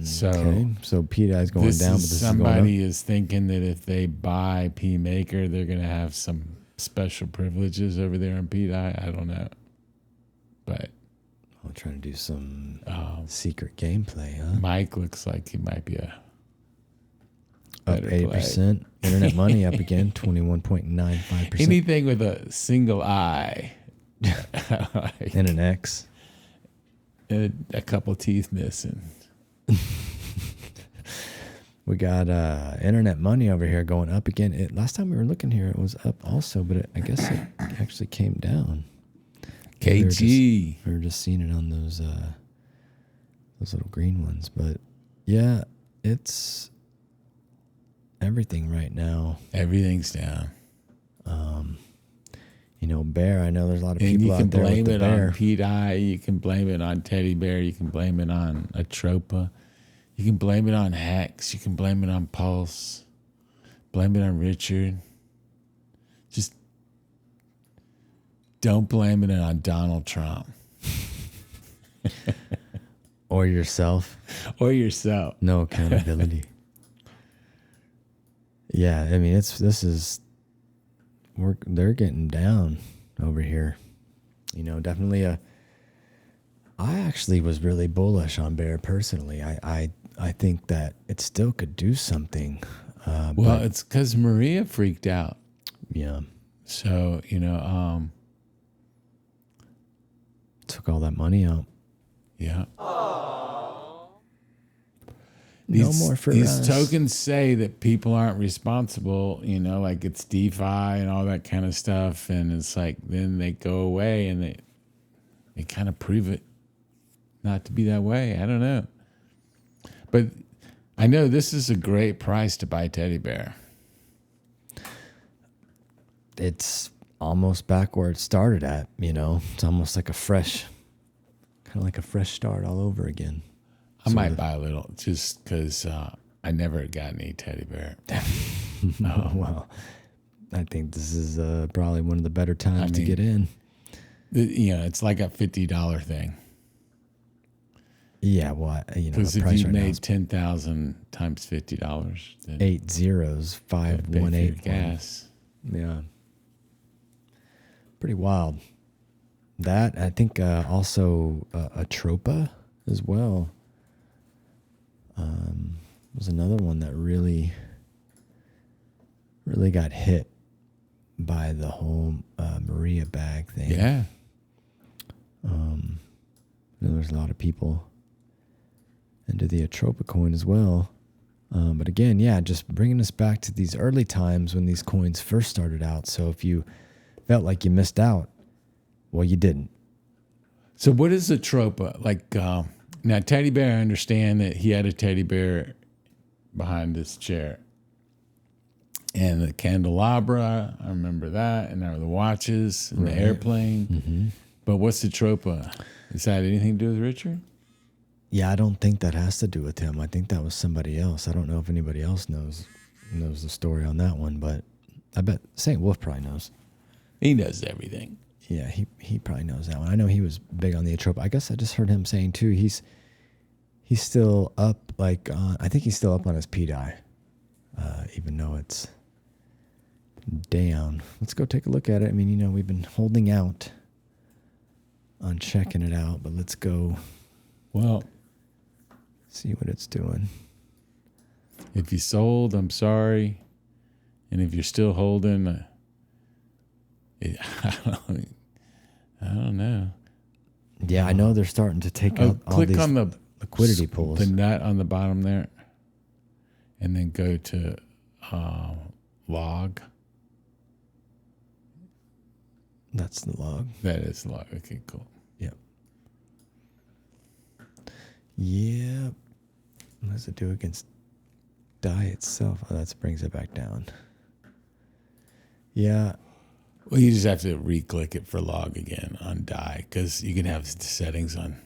So Okay, so PDI is going down, but this somebody is is thinking that if they buy P Maker, they're going to have some special privileges over there on PDI. I don't know, but I'm trying to do some secret gameplay, huh? Mike looks like he might be up better play. 8%. Internet money up again, 21.95%. Anything with a single I. And an X. And a couple teeth missing. We got internet money over here going up again. Last time we were looking here, it was up also, but I guess it actually came down. KG. We were just seeing it on those little green ones. But yeah, it's everything right now. Everything's down. Bear, I know there's a lot of And people you can out there with blame the it bear. on Pete Eye. You can blame it on Teddy Bear. You can blame it on Atropa. You can blame it on Hex. You can blame it on Pulse. Blame it on Richard. Just don't blame it on Donald Trump. Or yourself. Or yourself. No accountability. Yeah, I mean they're getting down over here. Definitely I actually was really bullish on Bear personally. I think that it still could do something. Well, it's because Maria freaked out. Yeah. So, Took all that money out. yeah. No more for these us. tokens say that people aren't responsible, like it's DeFi and all that kind of stuff. And it's like, then they go away and they kind of prove it not to be that way. I don't know. But I know this is a great price to buy Teddy Bear. It's almost back where it started at, It's almost like a fresh start all over again. I might buy a little just because I never got any Teddy Bear. Well, I think this is probably one of the better times to get in. It's like a $50 thing. Yeah, well, Because the if price you right now made is 10,000 times $50, then 8 zeros, pay for your 518. gas. Yeah, pretty wild. That I think also Atropa as well. Was another one that really got hit by the whole Maria bag thing. Yeah. There's a lot of people into the Atropa coin as well. But again, yeah, just bringing us back to these early times when these coins first started out. So if you felt like you missed out, well, you didn't. So what is a tropa? Like, now Teddy Bear, I understand that he had a teddy bear behind his chair. And the candelabra, I remember that. And there were the watches and the airplane. Mm-hmm. But what's the tropa? Is that anything to do with Richard? Yeah, I don't think that has to do with him. I think that was somebody else. I don't know if anybody else knows the story on that one, but I bet St. Wolf probably knows. He knows everything. Yeah, he probably knows that one. I know he was big on the Atropa. I guess I just heard him saying too. He's still up. I think he's still up on his PDI, even though it's down. Let's go take a look at it. I mean, we've been holding out on checking it out, but let's go. Well, See what it's doing. if you sold, I'm sorry. And if you're still holding, I don't know. Yeah, I know they're starting to take out all Click these on the liquidity pools. the nut on the bottom there, and then go to log. That's the log. That is log. Okay, cool. Yep. Yep. What does it do against DAI itself? Oh, that brings it back down. Yeah. Well, you just have to re-click it for log again on DAI because you can have the settings on.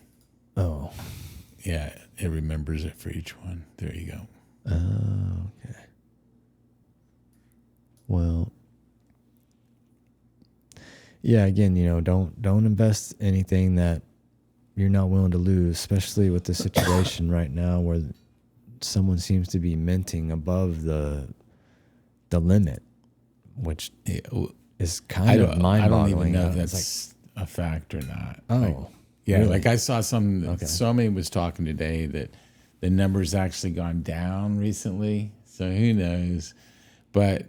Oh. Yeah, it remembers it for each one. There you go. Oh, okay. Well, yeah, again, don't invest anything that you're not willing to lose, especially with the situation right now where someone seems to be minting above the limit, which is kind of mind-boggling. I don't even know if It's that's a fact or not. Oh, yeah. really? Like I saw somebody was talking today that the number's actually gone down recently. So who knows? But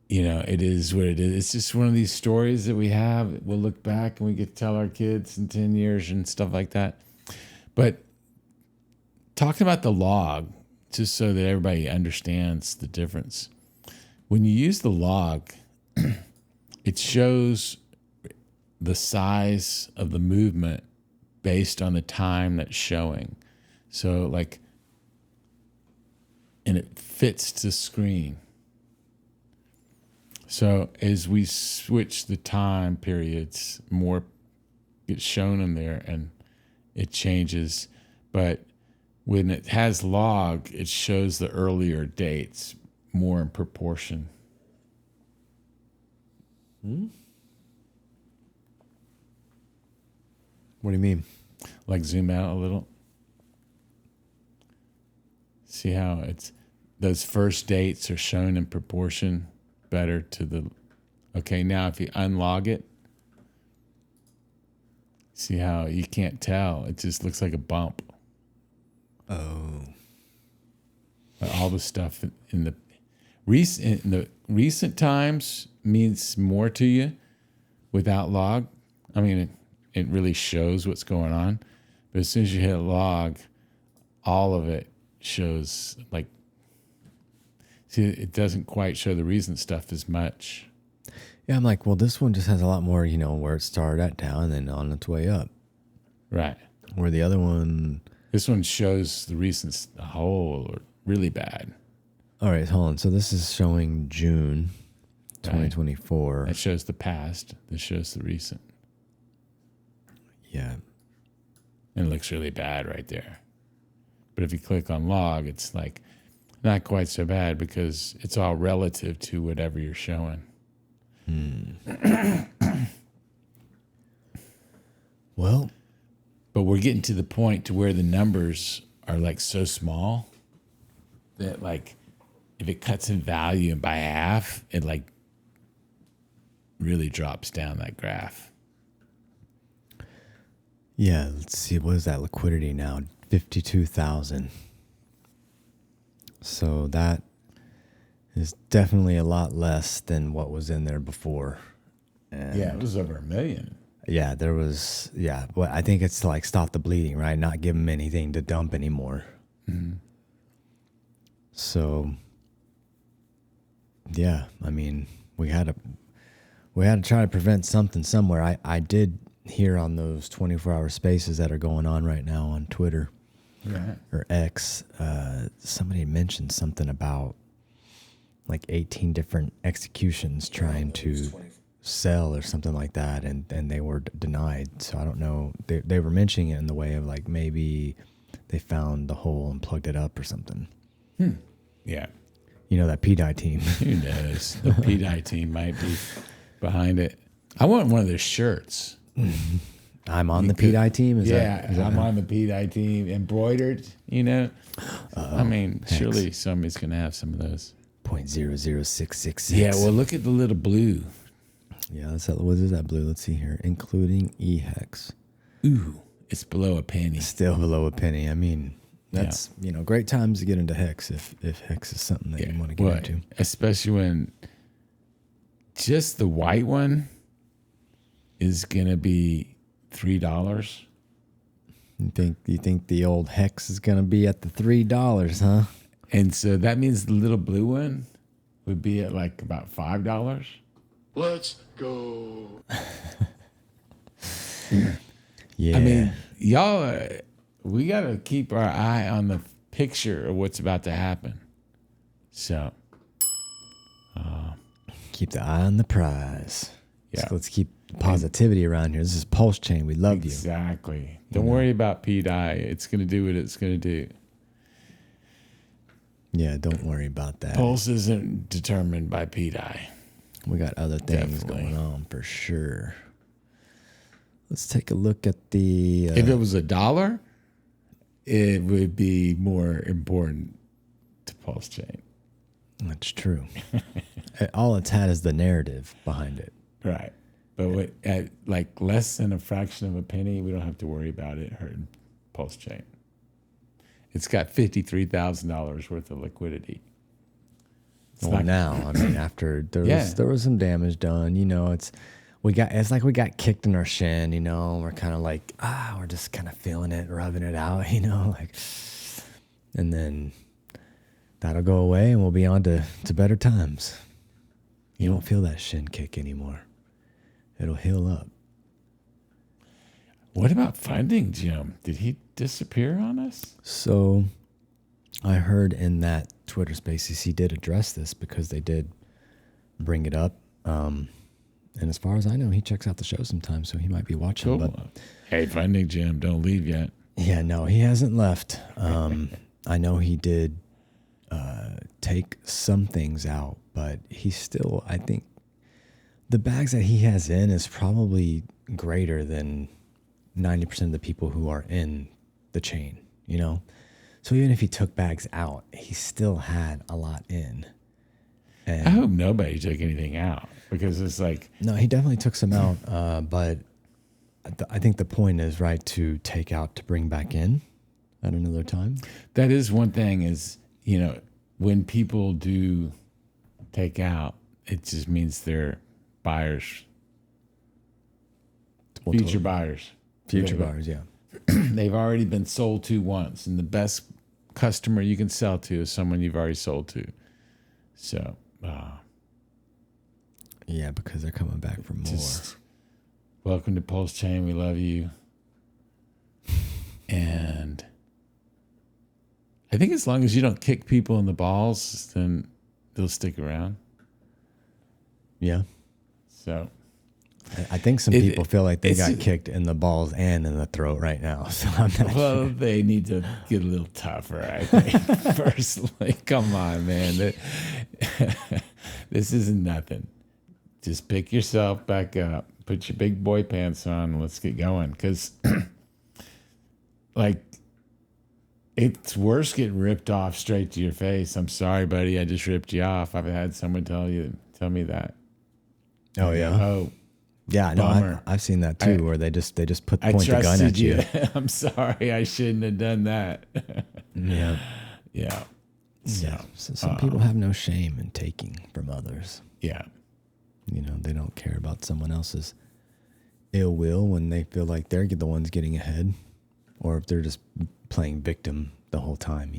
it is what it is. It's just one of these stories that we have. We'll look back and we get to tell our kids in 10 years and stuff like that. But talking about the log, just so that everybody understands the difference. When you use the log, it shows the size of the movement based on the time that's showing. So and it fits the screen. So as we switch the time periods, more gets shown in there and it changes. But when it has log, it shows the earlier dates more in proportion. What do you mean? Like zoom out a little. See how those first dates are shown in proportion better to the. Okay, now if you unlog it, see how you can't tell. It just looks like a bump. Oh. But all the stuff in the recent times means more to you without log. I mean, it really shows what's going on. But as soon as you hit log, all of it shows see, it doesn't quite show the recent stuff as much. Yeah, I'm like, well, this one just has a lot more, where it started at down and then on its way up. Right. Where the other one. This one shows the recent whole really bad. All right, hold on. So this is showing June 2024. That shows the past. This shows the recent. Yeah. And it looks really bad right there. But if you click on log, it's not quite so bad because it's all relative to whatever you're showing. Well, but we're getting to the point to where the numbers are so small that if it cuts in value by half, it really drops down that graph. yeah, let's see. What is that liquidity now? 52,000. So that is definitely a lot less than what was in there before. And Yeah, it was over 1 million. yeah, there was, but I think it's to stop the bleeding, right? Not give them anything to dump anymore. Mm-hmm. So, yeah, I mean, we had to try to prevent something somewhere. I did hear on those 24-hour spaces that are going on right now on Twitter Right. or X, somebody mentioned something about 18 different executions trying to sell or something like that, and they were denied. So I don't know. They were mentioning it in the way of maybe they found the hole and plugged it up or something. Yeah. That P-Dye team. Who knows? The P-Dye team might be behind it. I want one of their shirts. I'm on the P-Dye team? Is that I'm on the P-Dye team. Embroidered, I mean, surely somebody's going to have some of those. 0.00666. Yeah, well, look at the little blue. Yeah, what is that blue? Let's see here. Including E-hex. Ooh, it's below a penny. Still below a penny. I mean, that's, great times to get into hex if hex is something that you want to get into. Especially when just the white one is going to be $3. You think the old hex is going to be at the $3, huh? And so that means the little blue one would be at about $5. Let's go. Yeah. I mean, y'all, we got to keep our eye on the picture of what's about to happen. So, keep the eye on the prize. Yeah. So let's keep positivity around here. This is PulseChain. We love you. Exactly. Don't worry about P-Dye. It's going to do what it's going to do. Yeah, don't worry about that. Pulse isn't determined by P-Dye. We got other things Definitely. going on for sure. Let's take a look at the... If it was $1, it would be more important to PulseChain. That's true. All it's had is the narrative behind it. Right. But at less than a fraction of a penny, we don't have to worry about it hurting PulseChain. It's got $53,000 worth of liquidity. Well, now, I mean, after there was some damage done, it's like we got kicked in our shin, we're kind of like, we're just kind of feeling it, rubbing it out, like, and then that'll go away and we'll be on to better times. You don't feel that shin kick anymore. It'll heal up. What about Funding Jim? Did he disappear on us? So I heard in that Twitter Spaces he did address this because they did bring it up. And as far as I know, he checks out the show sometimes, so he might be watching. Cool. But hey, Funding Jim, don't leave yet. yeah, no, he hasn't left. I know he did take some things out, but he's still, I think, the bags that he has in is probably greater than 90% of the people who are in the chain, So even if he took bags out, he still had a lot in. And I hope nobody took anything out because it's like... No, he definitely took some out, but I think the point is, right, to take out to bring back in at another time. That is one thing is, when people do take out, it just means they're buyers. Future buyers. Future buyers, yeah. They've already been sold to once, and the best customer you can sell to is someone you've already sold to. So, yeah, because they're coming back for more. Welcome to PulseChain. We love you. And I think as long as you don't kick people in the balls, then they'll stick around. Yeah. So I think some people feel like they got kicked in the balls and in the throat right now. So I'm not sure. They need to get a little tougher, I think, personally. Come on, man. This isn't nothing. Just pick yourself back up. Put your big boy pants on and let's get going. Because, it's worse getting ripped off straight to your face. I'm sorry, buddy. I just ripped you off. I've had someone tell me that. Oh, yeah? Oh, yeah, no, I've seen that too, where they just point the gun at you. I'm sorry, I shouldn't have done that. Yeah. Yeah. So some people have no shame in taking from others. Yeah. They don't care about someone else's ill will when they feel like they're the ones getting ahead, or if they're just playing victim the whole time,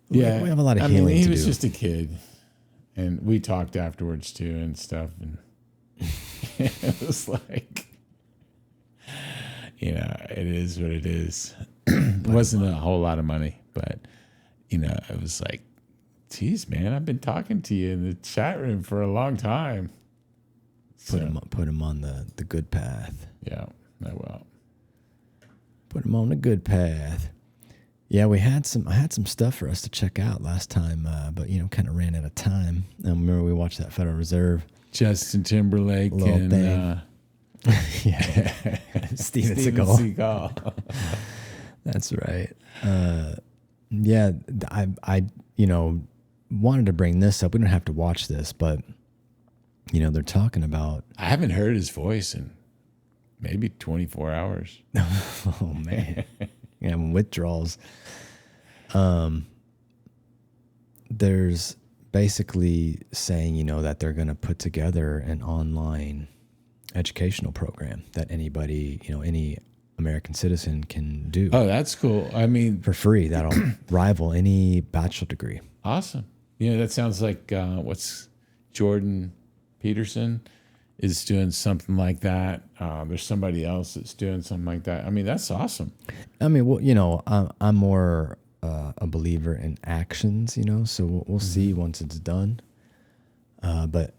Yeah. We have a lot of healing to do. He was just a kid. And we talked afterwards too and stuff. And it was like, it is what it is. It wasn't a whole lot of money, but, it was like, geez, man, I've been talking to you in the chat room for a long time. Put him on the good path. Yeah, I will. Put him on the good path. Yeah, I had some stuff for us to check out last time, but kind of ran out of time. I remember we watched that Federal Reserve. Justin Timberlake and yeah, Steven Seagal. That's right. Yeah, I wanted to bring this up. We don't have to watch this, but they're talking about. I haven't heard his voice in maybe 24 hours. Oh man. Yeah, withdrawals. There's basically saying, that they're going to put together an online educational program that anybody, any American citizen can do. Oh, that's cool. I mean, for free. That'll rival any bachelor degree. Awesome. That sounds like what's Jordan Peterson is doing something like that. There's somebody else that's doing something like that. I mean, that's awesome. I mean, well, I'm more a believer in actions, so we'll see once it's done. But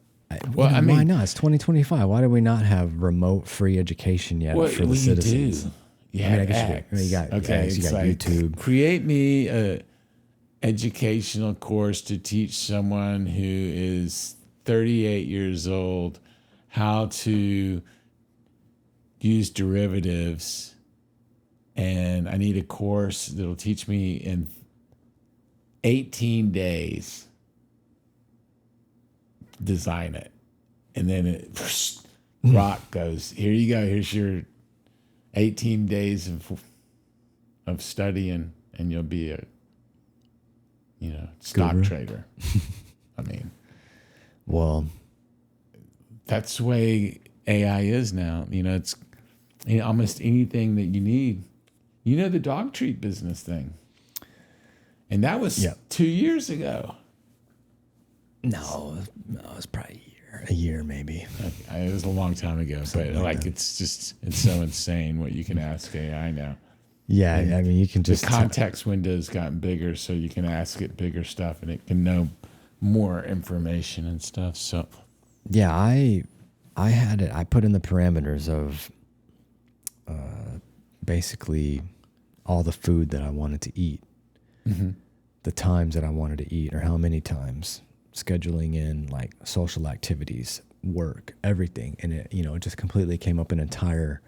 why not? It's 2025. Why do we not have remote free education yet for the citizens? Do. Yeah, I guess you got YouTube. Create me a educational course to teach someone who is 38 years old how to use derivatives, and I need a course that'll teach me in 18 days design it, and then rock goes, here you go, here's your 18 days of studying, and you'll be a stock Guru. trader. I mean, Well, that's the way AI is now. It's almost anything that you need. The dog treat business thing. And that was 2 years ago. no, it's probably a year maybe. It was a long time ago, but like that. it's so insane what you can ask AI now. Yeah, I mean, you can just The context window's gotten bigger, so you can ask it bigger stuff, and it can know more information and stuff. So yeah, I had it. I put in the parameters of basically all the food that I wanted to eat, the times that I wanted to eat, or how many times, scheduling in like social activities, work, everything, and it it just completely came up an entire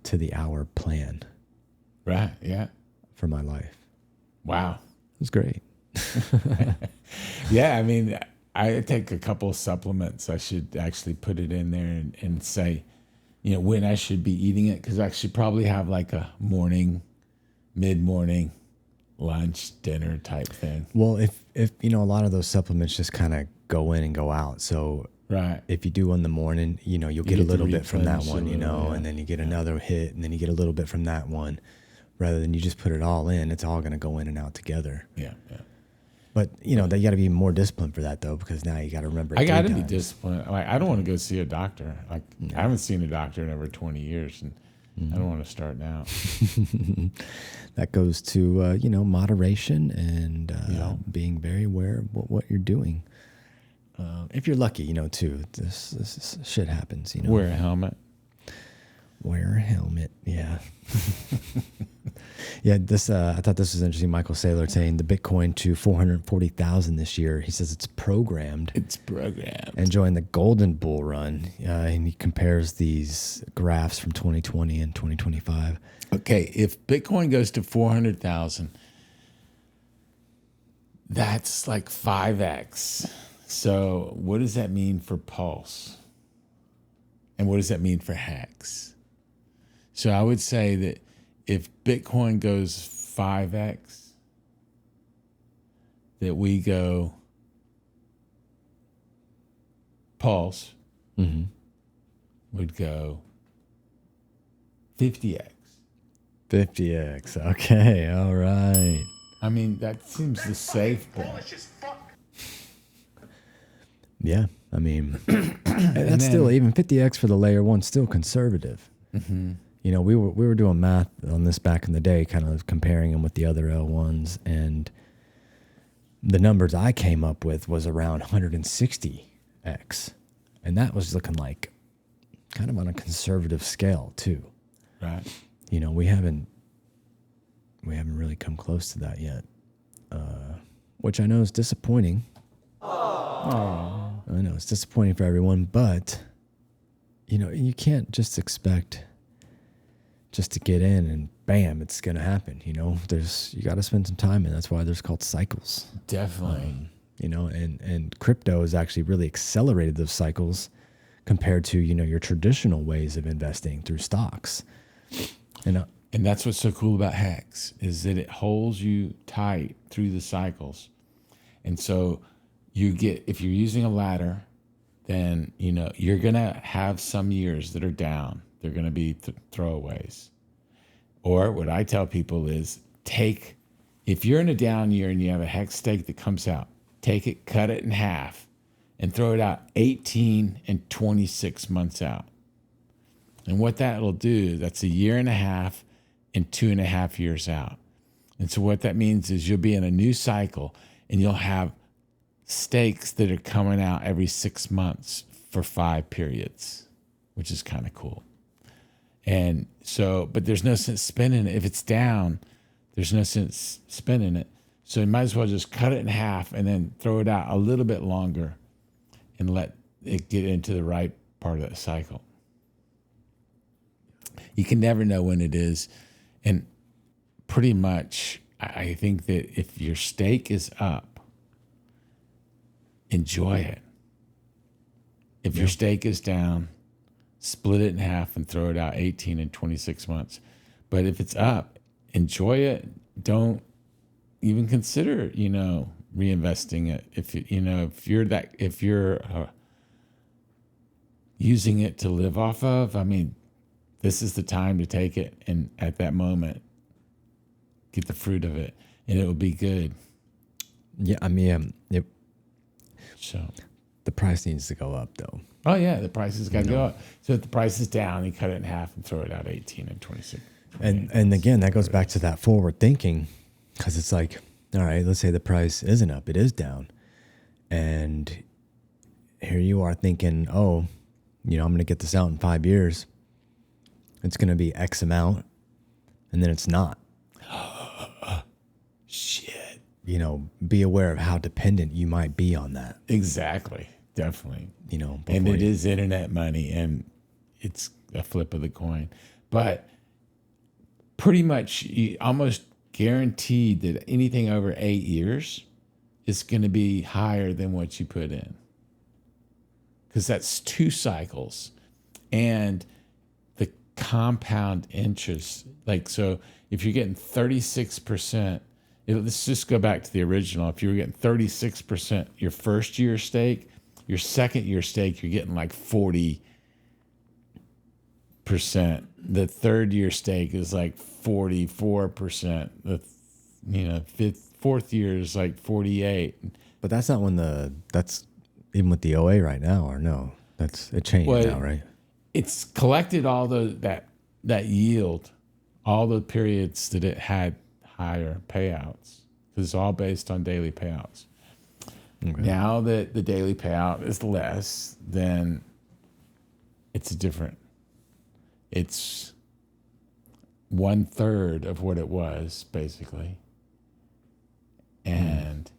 to the hour plan right, yeah, for my life. wow, It was great. yeah. I mean, I take a couple of supplements. I should actually put it in there and say, when I should be eating it, because I should probably have like a morning, mid-morning, lunch, dinner type thing. Well, if a lot of those supplements just kind of go in and go out. So Right. if you do one in the morning, you'll get a get to little bit from that replenish a one, little, and then you get another hit, and then you get a little bit from that one. Rather than you just put it all in, it's all going to go in and out together. Yeah. But you got to be more disciplined for that though, because now you got to remember. I got to 3 be times. disciplined. Like, I don't want to go see a doctor. Like, I haven't seen a doctor in over 20 years, and I don't want to start now. That goes to moderation and being very aware of what you're doing. If you're lucky, too. This shit happens. Wear a helmet. Wear a helmet. Yeah. Yeah. I thought this was interesting. Michael Saylor saying the Bitcoin to 440,000 this year. He says it's programmed. It's programmed. Enjoying the golden bull run. And he compares these graphs from 2020 and 2025. Okay, if Bitcoin goes to 400,000, that's like 5x. So what does that mean for Pulse? And what does that mean for Hex? So I would say that if Bitcoin goes 5x, that we go Pulse would go 50x. 50x. Okay. All right. I mean, that seems the safe bet. Yeah. I mean, that's still, even 50x for the layer one, still conservative. We were doing math on this back in the day, kind of comparing them with the other L1s, and the numbers I came up with was around 160x, and that was looking like kind of on a conservative scale too. Right. We haven't really come close to that yet, which I know is disappointing. I know it's disappointing for everyone, but you can't just expect just to get in and bam, it's gonna happen. You got to spend some time, and that's why there's called cycles. Definitely. And crypto has actually really accelerated those cycles compared to your traditional ways of investing through stocks. And that's what's so cool about Hex, is that it holds you tight through the cycles. And so if you're using a ladder, then you're gonna have some years that are down. They're gonna be throwaways. Or what I tell people is, if you're in a down year and you have a Hex stake that comes out, take it, cut it in half, and throw it out 18 and 26 months out. And what that'll do, that's a year and a half and 2.5 years out. And so what that means is you'll be in a new cycle, and you'll have stakes that are coming out every 6 months for 5 periods, which is kind of cool. And so, but there's no sense spending it. If it's down, there's no sense spending it. So you might as well just cut it in half and then throw it out a little bit longer and let it get into the right part of the cycle. You can never know when it is. And pretty much, I think that if your stake is up, enjoy it. If your stake is down, split it in half and throw it out 18 and 26 months. But if it's up, enjoy it. Don't even consider, reinvesting it. If you're using it to live off of, I mean, this is the time to take it, and at that moment, get the fruit of it, and it will be good. Yeah, I mean, So, the price needs to go up though. oh yeah, the price has got to go up. So if the price is down, you cut it in half and throw it out 18 and 26. And again, that goes back to that forward thinking, because it's like, all right, let's say the price isn't up, it is down, and here you are thinking, oh, I'm going to get this out in 5 years. It's going to be X amount, and then it's not. Shit. Be aware of how dependent you might be on that. Exactly. Definitely. And it is internet money, and it's a flip of the coin. But pretty much you almost guaranteed that anything over 8 years is going to be higher than what you put in. Because that's 2 cycles. And the compound interest, so if you're getting 36%, let's just go back to the original. If you were getting 36% your first year stake, your second year stake, you're getting like 40%. The third year stake is like 44%. The fourth year is like 48. But that's not that's even with the OA right now, or no? It changed now, right? It's collected all that yield, all the periods that it had higher payouts, because it's all based on daily payouts. Okay. Now that the daily payout is less, then it's different. It's 1/3 of what it was, basically. And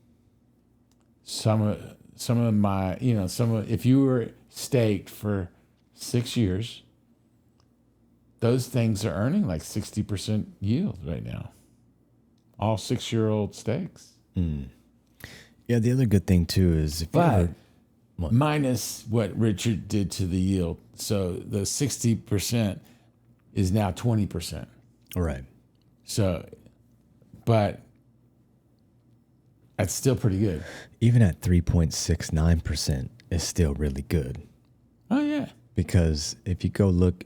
some of my, if you were staked for 6 years, those things are earning like 60% yield right now. All 6-year-old stakes. Yeah, the other good thing too is minus what Richard did to the yield. So the 60% is now 20%. Right. So, but that's still pretty good. Even at 3.69% is still really good. Oh, yeah. Because if you go look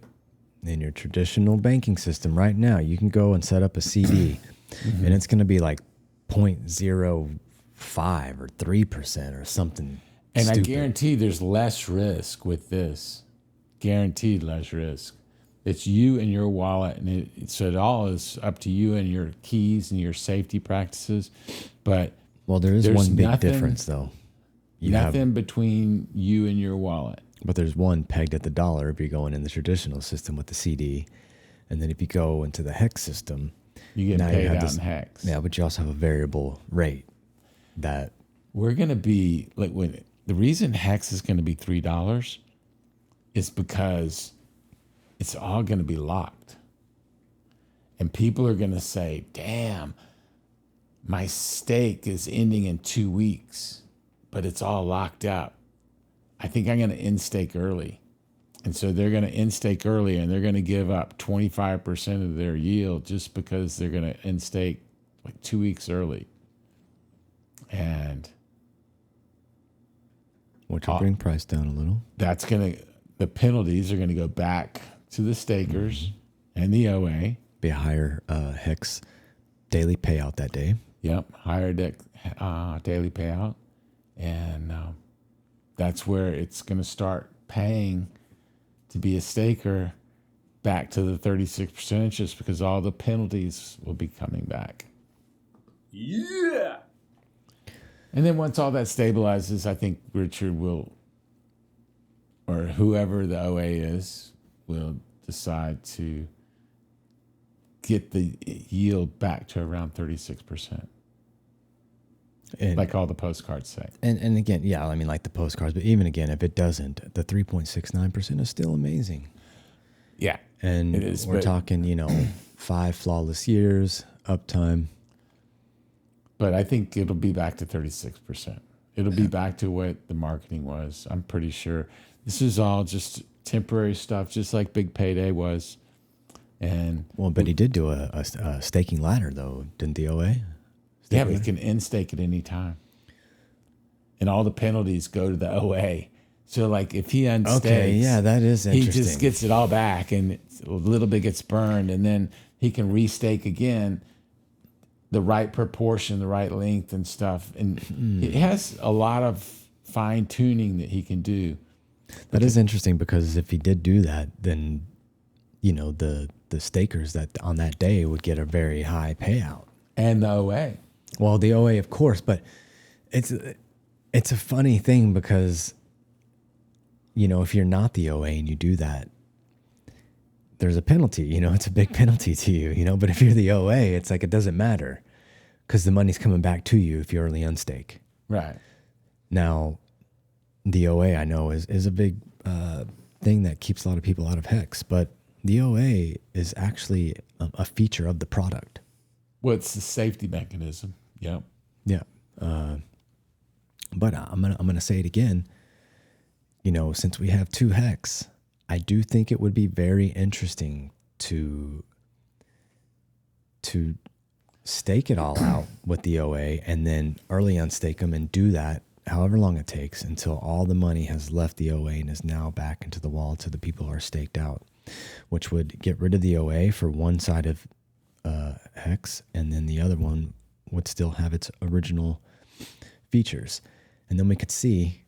in your traditional banking system right now, you can go and set up a CD and it's going to be like 0.05 or 3% or something. And stupid. I guarantee there's less risk with this. Guaranteed less risk. It's you and your wallet, and so it all is up to you and your keys and your safety practices. But there is one big difference, though. Nothing between you and your wallet. But there's one pegged at the dollar if you're going in the traditional system with the CD, and then if you go into the hex system, you get paid out in hex. Yeah, but you also have a variable rate that we're going to be like the reason hex is going to be $3 is because it's all going to be locked. And people are going to say, damn, my stake is ending in 2 weeks, but it's all locked up. I think I'm going to end stake early. And so they're going to end stake early, and they're going to give up 25% of their yield just because they're going to end stake like 2 weeks early. And which will bring price down a little. The penalties are going to go back to the stakers and the OA. Be a higher hex daily payout that day. Yep, higher daily payout. And that's where it's going to start paying to be a staker back to the 36% interest, because all the penalties will be coming back. Yeah. And then once all that stabilizes, I think Richard will, or whoever the OA is, will decide to get the yield back to around 36%. And, like all the postcards say. And again, yeah, I mean, like the postcards, but even again, if it doesn't, the 3.69% is still amazing. Yeah. And it is, we're talking, 5 flawless years, uptime. But I think it'll be back to 36%. It'll be back to what the marketing was. I'm pretty sure. This is all just temporary stuff, just like Big Payday was. And Well, but he did do a staking ladder, though, didn't the OA? yeah, but he can end stake at any time. And all the penalties go to the OA. So, like, if he unstakes, Okay, yeah, that is he interesting. just gets it all back, and a little bit gets burned, and then he can restake again, the right proportion, the right length, and stuff. And it has a lot of fine tuning that he can do. That is interesting, because if he did do that, then, you know, the stakers that on that day would get a very high payout. And the OA. Well, the OA, of course, but it's a funny thing because, you know, if you're not the OA and you do that, there's a penalty, you know, it's a big penalty to you, you know, but if you're the OA, it's like, it doesn't matter because the money's coming back to you if you early unstake. Right. Now, the OA I know is a big thing that keeps a lot of people out of Hex, but the OA is actually a feature of the product. Well, it's the safety mechanism. Yep. Yeah. But I'm gonna say it again. You know, since we have 2 Hex, I do think it would be very interesting to stake it all out with the OA and then early unstake them and do that however long it takes until all the money has left the OA and is now back into the wallet to the people who are staked out, which would get rid of the OA for one side of Hex, and then the other one would still have its original features. And then we could see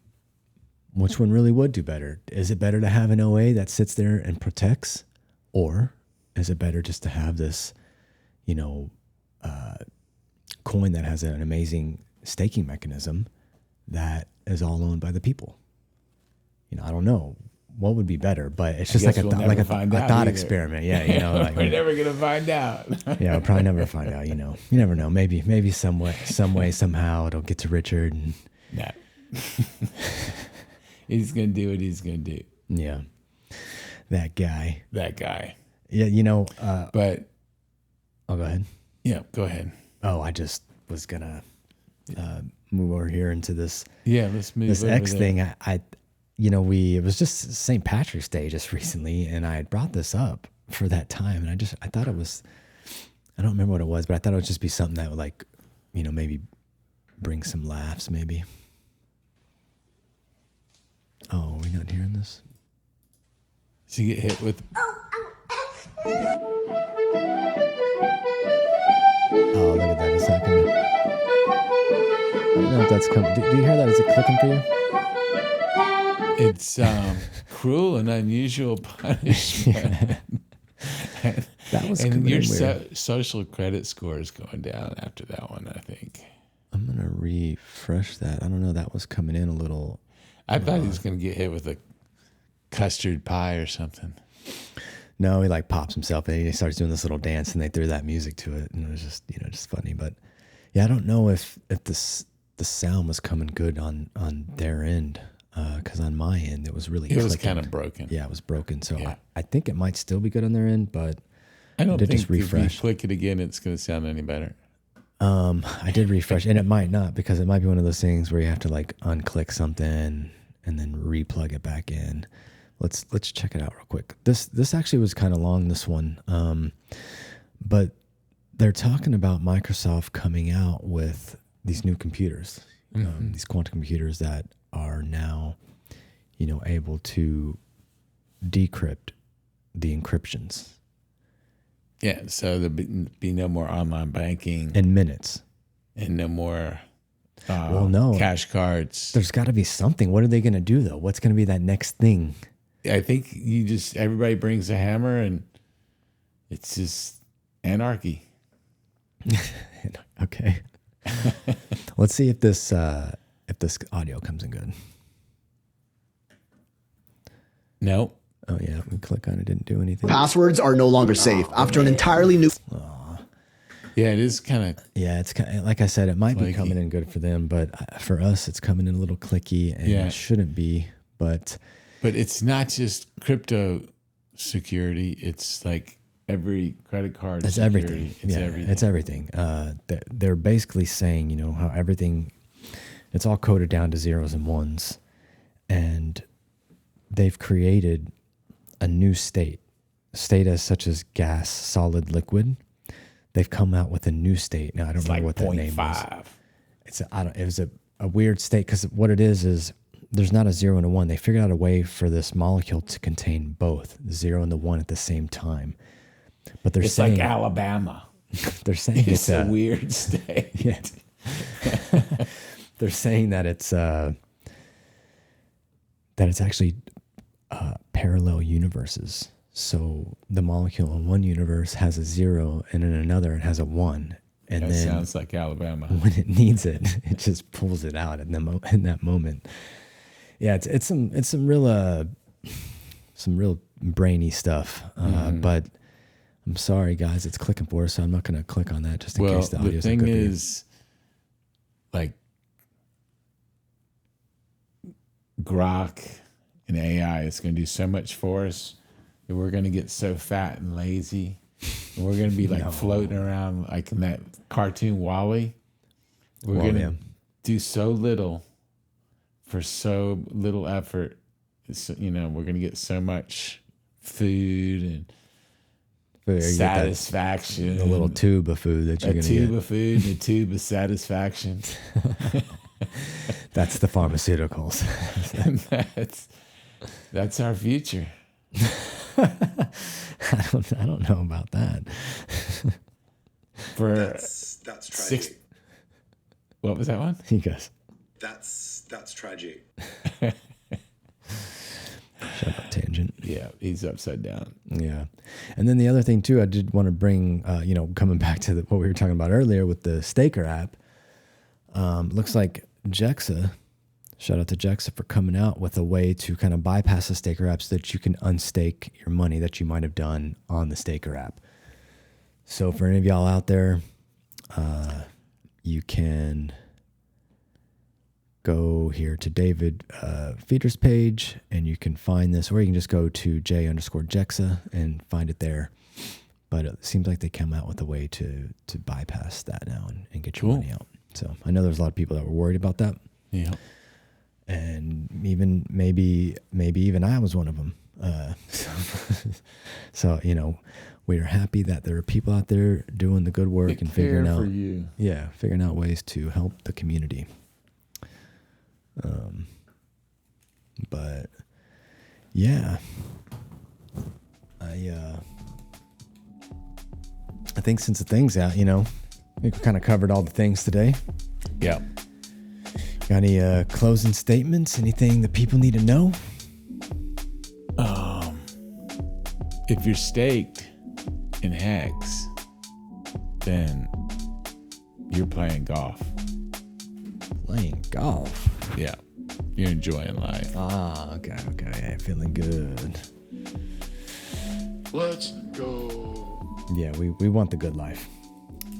which one really would do better. Is it better to have an OA that sits there and protects, or is it better just to have this, you know, coin that has an amazing staking mechanism that is all owned by the people? You know, I don't know what would be better, but it's just like a thought experiment. Yeah, you know, like, we're never gonna find out. Yeah, we'll probably never find out. You know, you never know. Maybe some way, somehow it'll get to Richard. And No. He's gonna do what he's gonna do. yeah, that guy. Yeah, you know. but Oh, go ahead. yeah, go ahead. Oh, I just was gonna move over here into this. Yeah, let's move. This over X there. thing. It was just St. Patrick's Day just recently, and I had brought this up for that time, and I thought it was. I don't remember what it was, but I thought it would just be something that would, like, you know, maybe bring some laughs, maybe. Oh, are we not hearing this? So you get hit with. Oh, look at that. It's not coming. I don't know if that's coming. Do you hear that? Is it clicking for you? It's cruel and unusual punishment. That was and your weird. social credit score is going down after that one, I think. I'm going to refresh that. I don't know. That was coming in a little. I thought he was going to get hit with a custard pie or something. No, he like pops himself and he starts doing this little dance, and they threw that music to it, and it was just, you know, just funny. But yeah, I don't know if the sound was coming good on their end, because on my end it was really. It was clicking. kind of broken. Yeah, it was broken. So Yeah. I think it might still be good on their end, but I don't did think just refresh. if you click it again, it's going to sound any better. I did refresh, and it might not, because it might be one of those things where you have to like unclick something and then replug it back in. Let's check it out real quick. This actually was kind of long, this one, but they're talking about Microsoft coming out with these new computers, these quantum computers that are now, you know, able to decrypt the encryptions Yeah, so there'll be no more online banking in minutes. and no more no. cash cards. There's got to be something. What are they going to do though? What's going to be that next thing? I think everybody brings a hammer and it's just anarchy. Okay. Let's see if this audio comes in good. No. Oh yeah, we click on it, didn't do anything. Passwords are no longer safe after an entirely new. Yeah, it is kind of. Yeah, it's kind of, like I said, it might be Flaky. coming in good for them, but for us, it's coming in a little clicky, and Yeah. it shouldn't be. But But it's not just crypto security. It's like every credit card. it's security. everything. It's yeah, everything. it's everything. They're basically saying, you know, how everything, it's all coded down to zeros and ones, and they've created a new state. state as such as gas, solid, liquid, they've come out with a new state. Now I don't remember what that name is. It was a weird state because what it is there's not a 0 and a 1. They figured out a way for this molecule to contain both the 0 and the 1 at the same time. But It's like Alabama. They're saying It's a weird state. Yeah. They're saying that it's actually parallel universes. So the molecule in one universe has a 0, and in another it has a 1. And That then sounds like Alabama. when it needs it, it just pulls it out in that moment. Yeah, it's some real brainy stuff. But I'm sorry, guys, it's clicking for us, so I'm not going to click on that just in case the audio. The thing is, like, Grok and AI is going to do so much for us that we're going to get so fat and lazy, and we're going to be like floating around like in that cartoon Wall-E. We're going to do so little for so little effort. We're going to get so much food and satisfaction. A little tube of food that you're going to get. A tube of food and a tube of satisfaction. That's the pharmaceuticals. That's our future. I don't know about that. That's tragic. What was that one? You guys. That's tragic. Shut up, tangent. Yeah, he's upside down. Yeah. And then the other thing too, I did want to bring, coming back to what we were talking about earlier with the Staker app. Looks like Jexa, shout out to Jexa for coming out with a way to kind of bypass the Staker app so that you can unstake your money that you might have done on the Staker app. So for any of y'all out there, you can go here to David Feeder's page and you can find this, or you can just go to J_Jexa and find it there. But it seems like they come out with a way to bypass that now and get your money out. So I know there's a lot of people that were worried about that. Yeah. And even maybe even I was one of them. So, we are happy that there are people out there doing the good work and figuring out ways to help the community. But yeah, I think since the thing's out, I think we kind of covered all the things today. Yeah. Got any closing statements? Anything that people need to know? If you're staked in hex, then you're playing golf. Playing golf? Yeah. You're enjoying life. Ah, okay. Yeah, feeling good. Let's go. Yeah, we want the good life.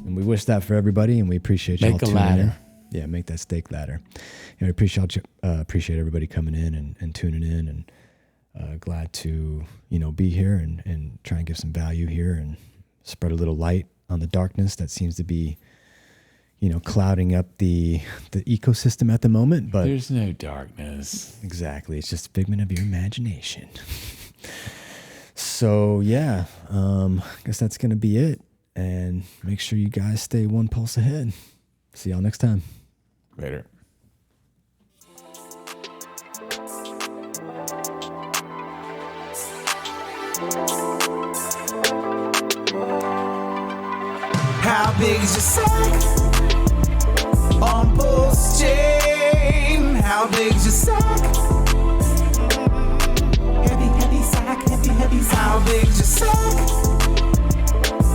And we wish that for everybody, and we appreciate y'all tuning in. Make a ladder. Yeah, make that stake ladder. And we appreciate everybody coming in and tuning in, and glad to be here and try and give some value here and spread a little light on the darkness that seems to be clouding up the ecosystem at the moment. But there's no darkness. Exactly, it's just a figment of your imagination. So yeah, I guess that's gonna be it. And make sure you guys stay one pulse ahead. See y'all next time. Later. How big is your sack on PulseChain? How big is your sack? Heavy sack, heavy sack. How big is your sack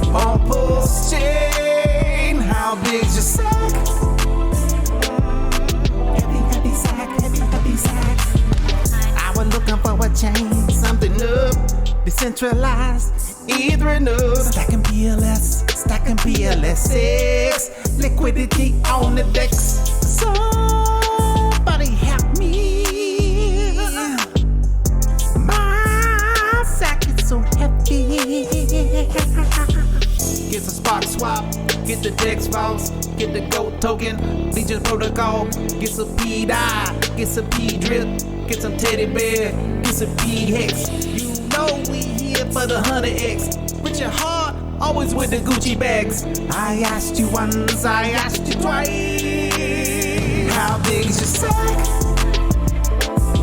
on PulseChain? How big is your sack? Heavy sack, heavy sack. I was looking for a chain, something new, decentralized, either node. Stacking PLS6, liquidity on the decks. Somebody help me. My sack is so heavy. Get some Spark Swap, get the Dex Boss, get the GOAT token, Legion Protocol, get some P-Dye, get some P-Drip, get some Teddy Bear, get some P-Hex. You know we here for for the 100X. But your heart always with the Gucci bags. I asked you once, I asked you twice. How big's your sack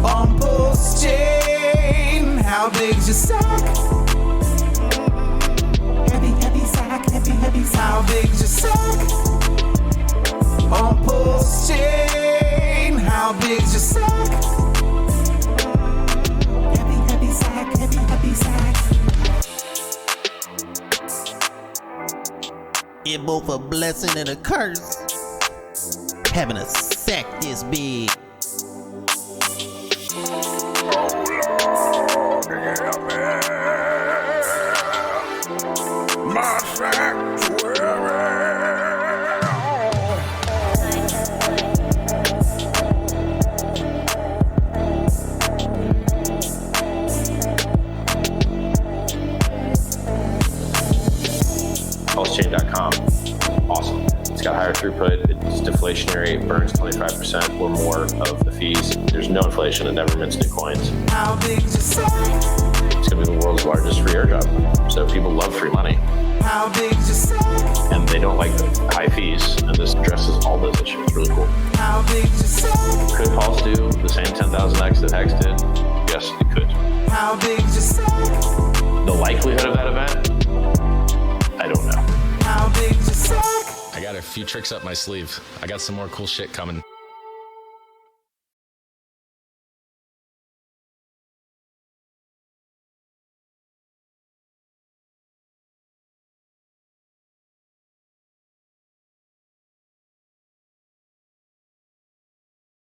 on PulseChain? How big's your sack? Heavy sack, heavy sack. How big's your sack on PulseChain? How big's your sack? Heavy sack, heavy sack. It's both a blessing and a curse having a sack this big. My sanctuary. PulseChain.com, awesome. It's got higher throughput, it's deflationary, it burns 25% or more of the fees. There's no inflation, it never mints new coins. How big's your sack? It's gonna be the world's largest free airdrop. So people love free money How big's your sack? and they don't like the high fees. And this addresses all those issues. It's really cool. How big's your sack? Could Pulse do the same 10,000x that Hex did? Yes, it could. How big's your sack? The likelihood of that event? I don't know. How big's your sack? I got a few tricks up my sleeve. I got some more cool shit coming.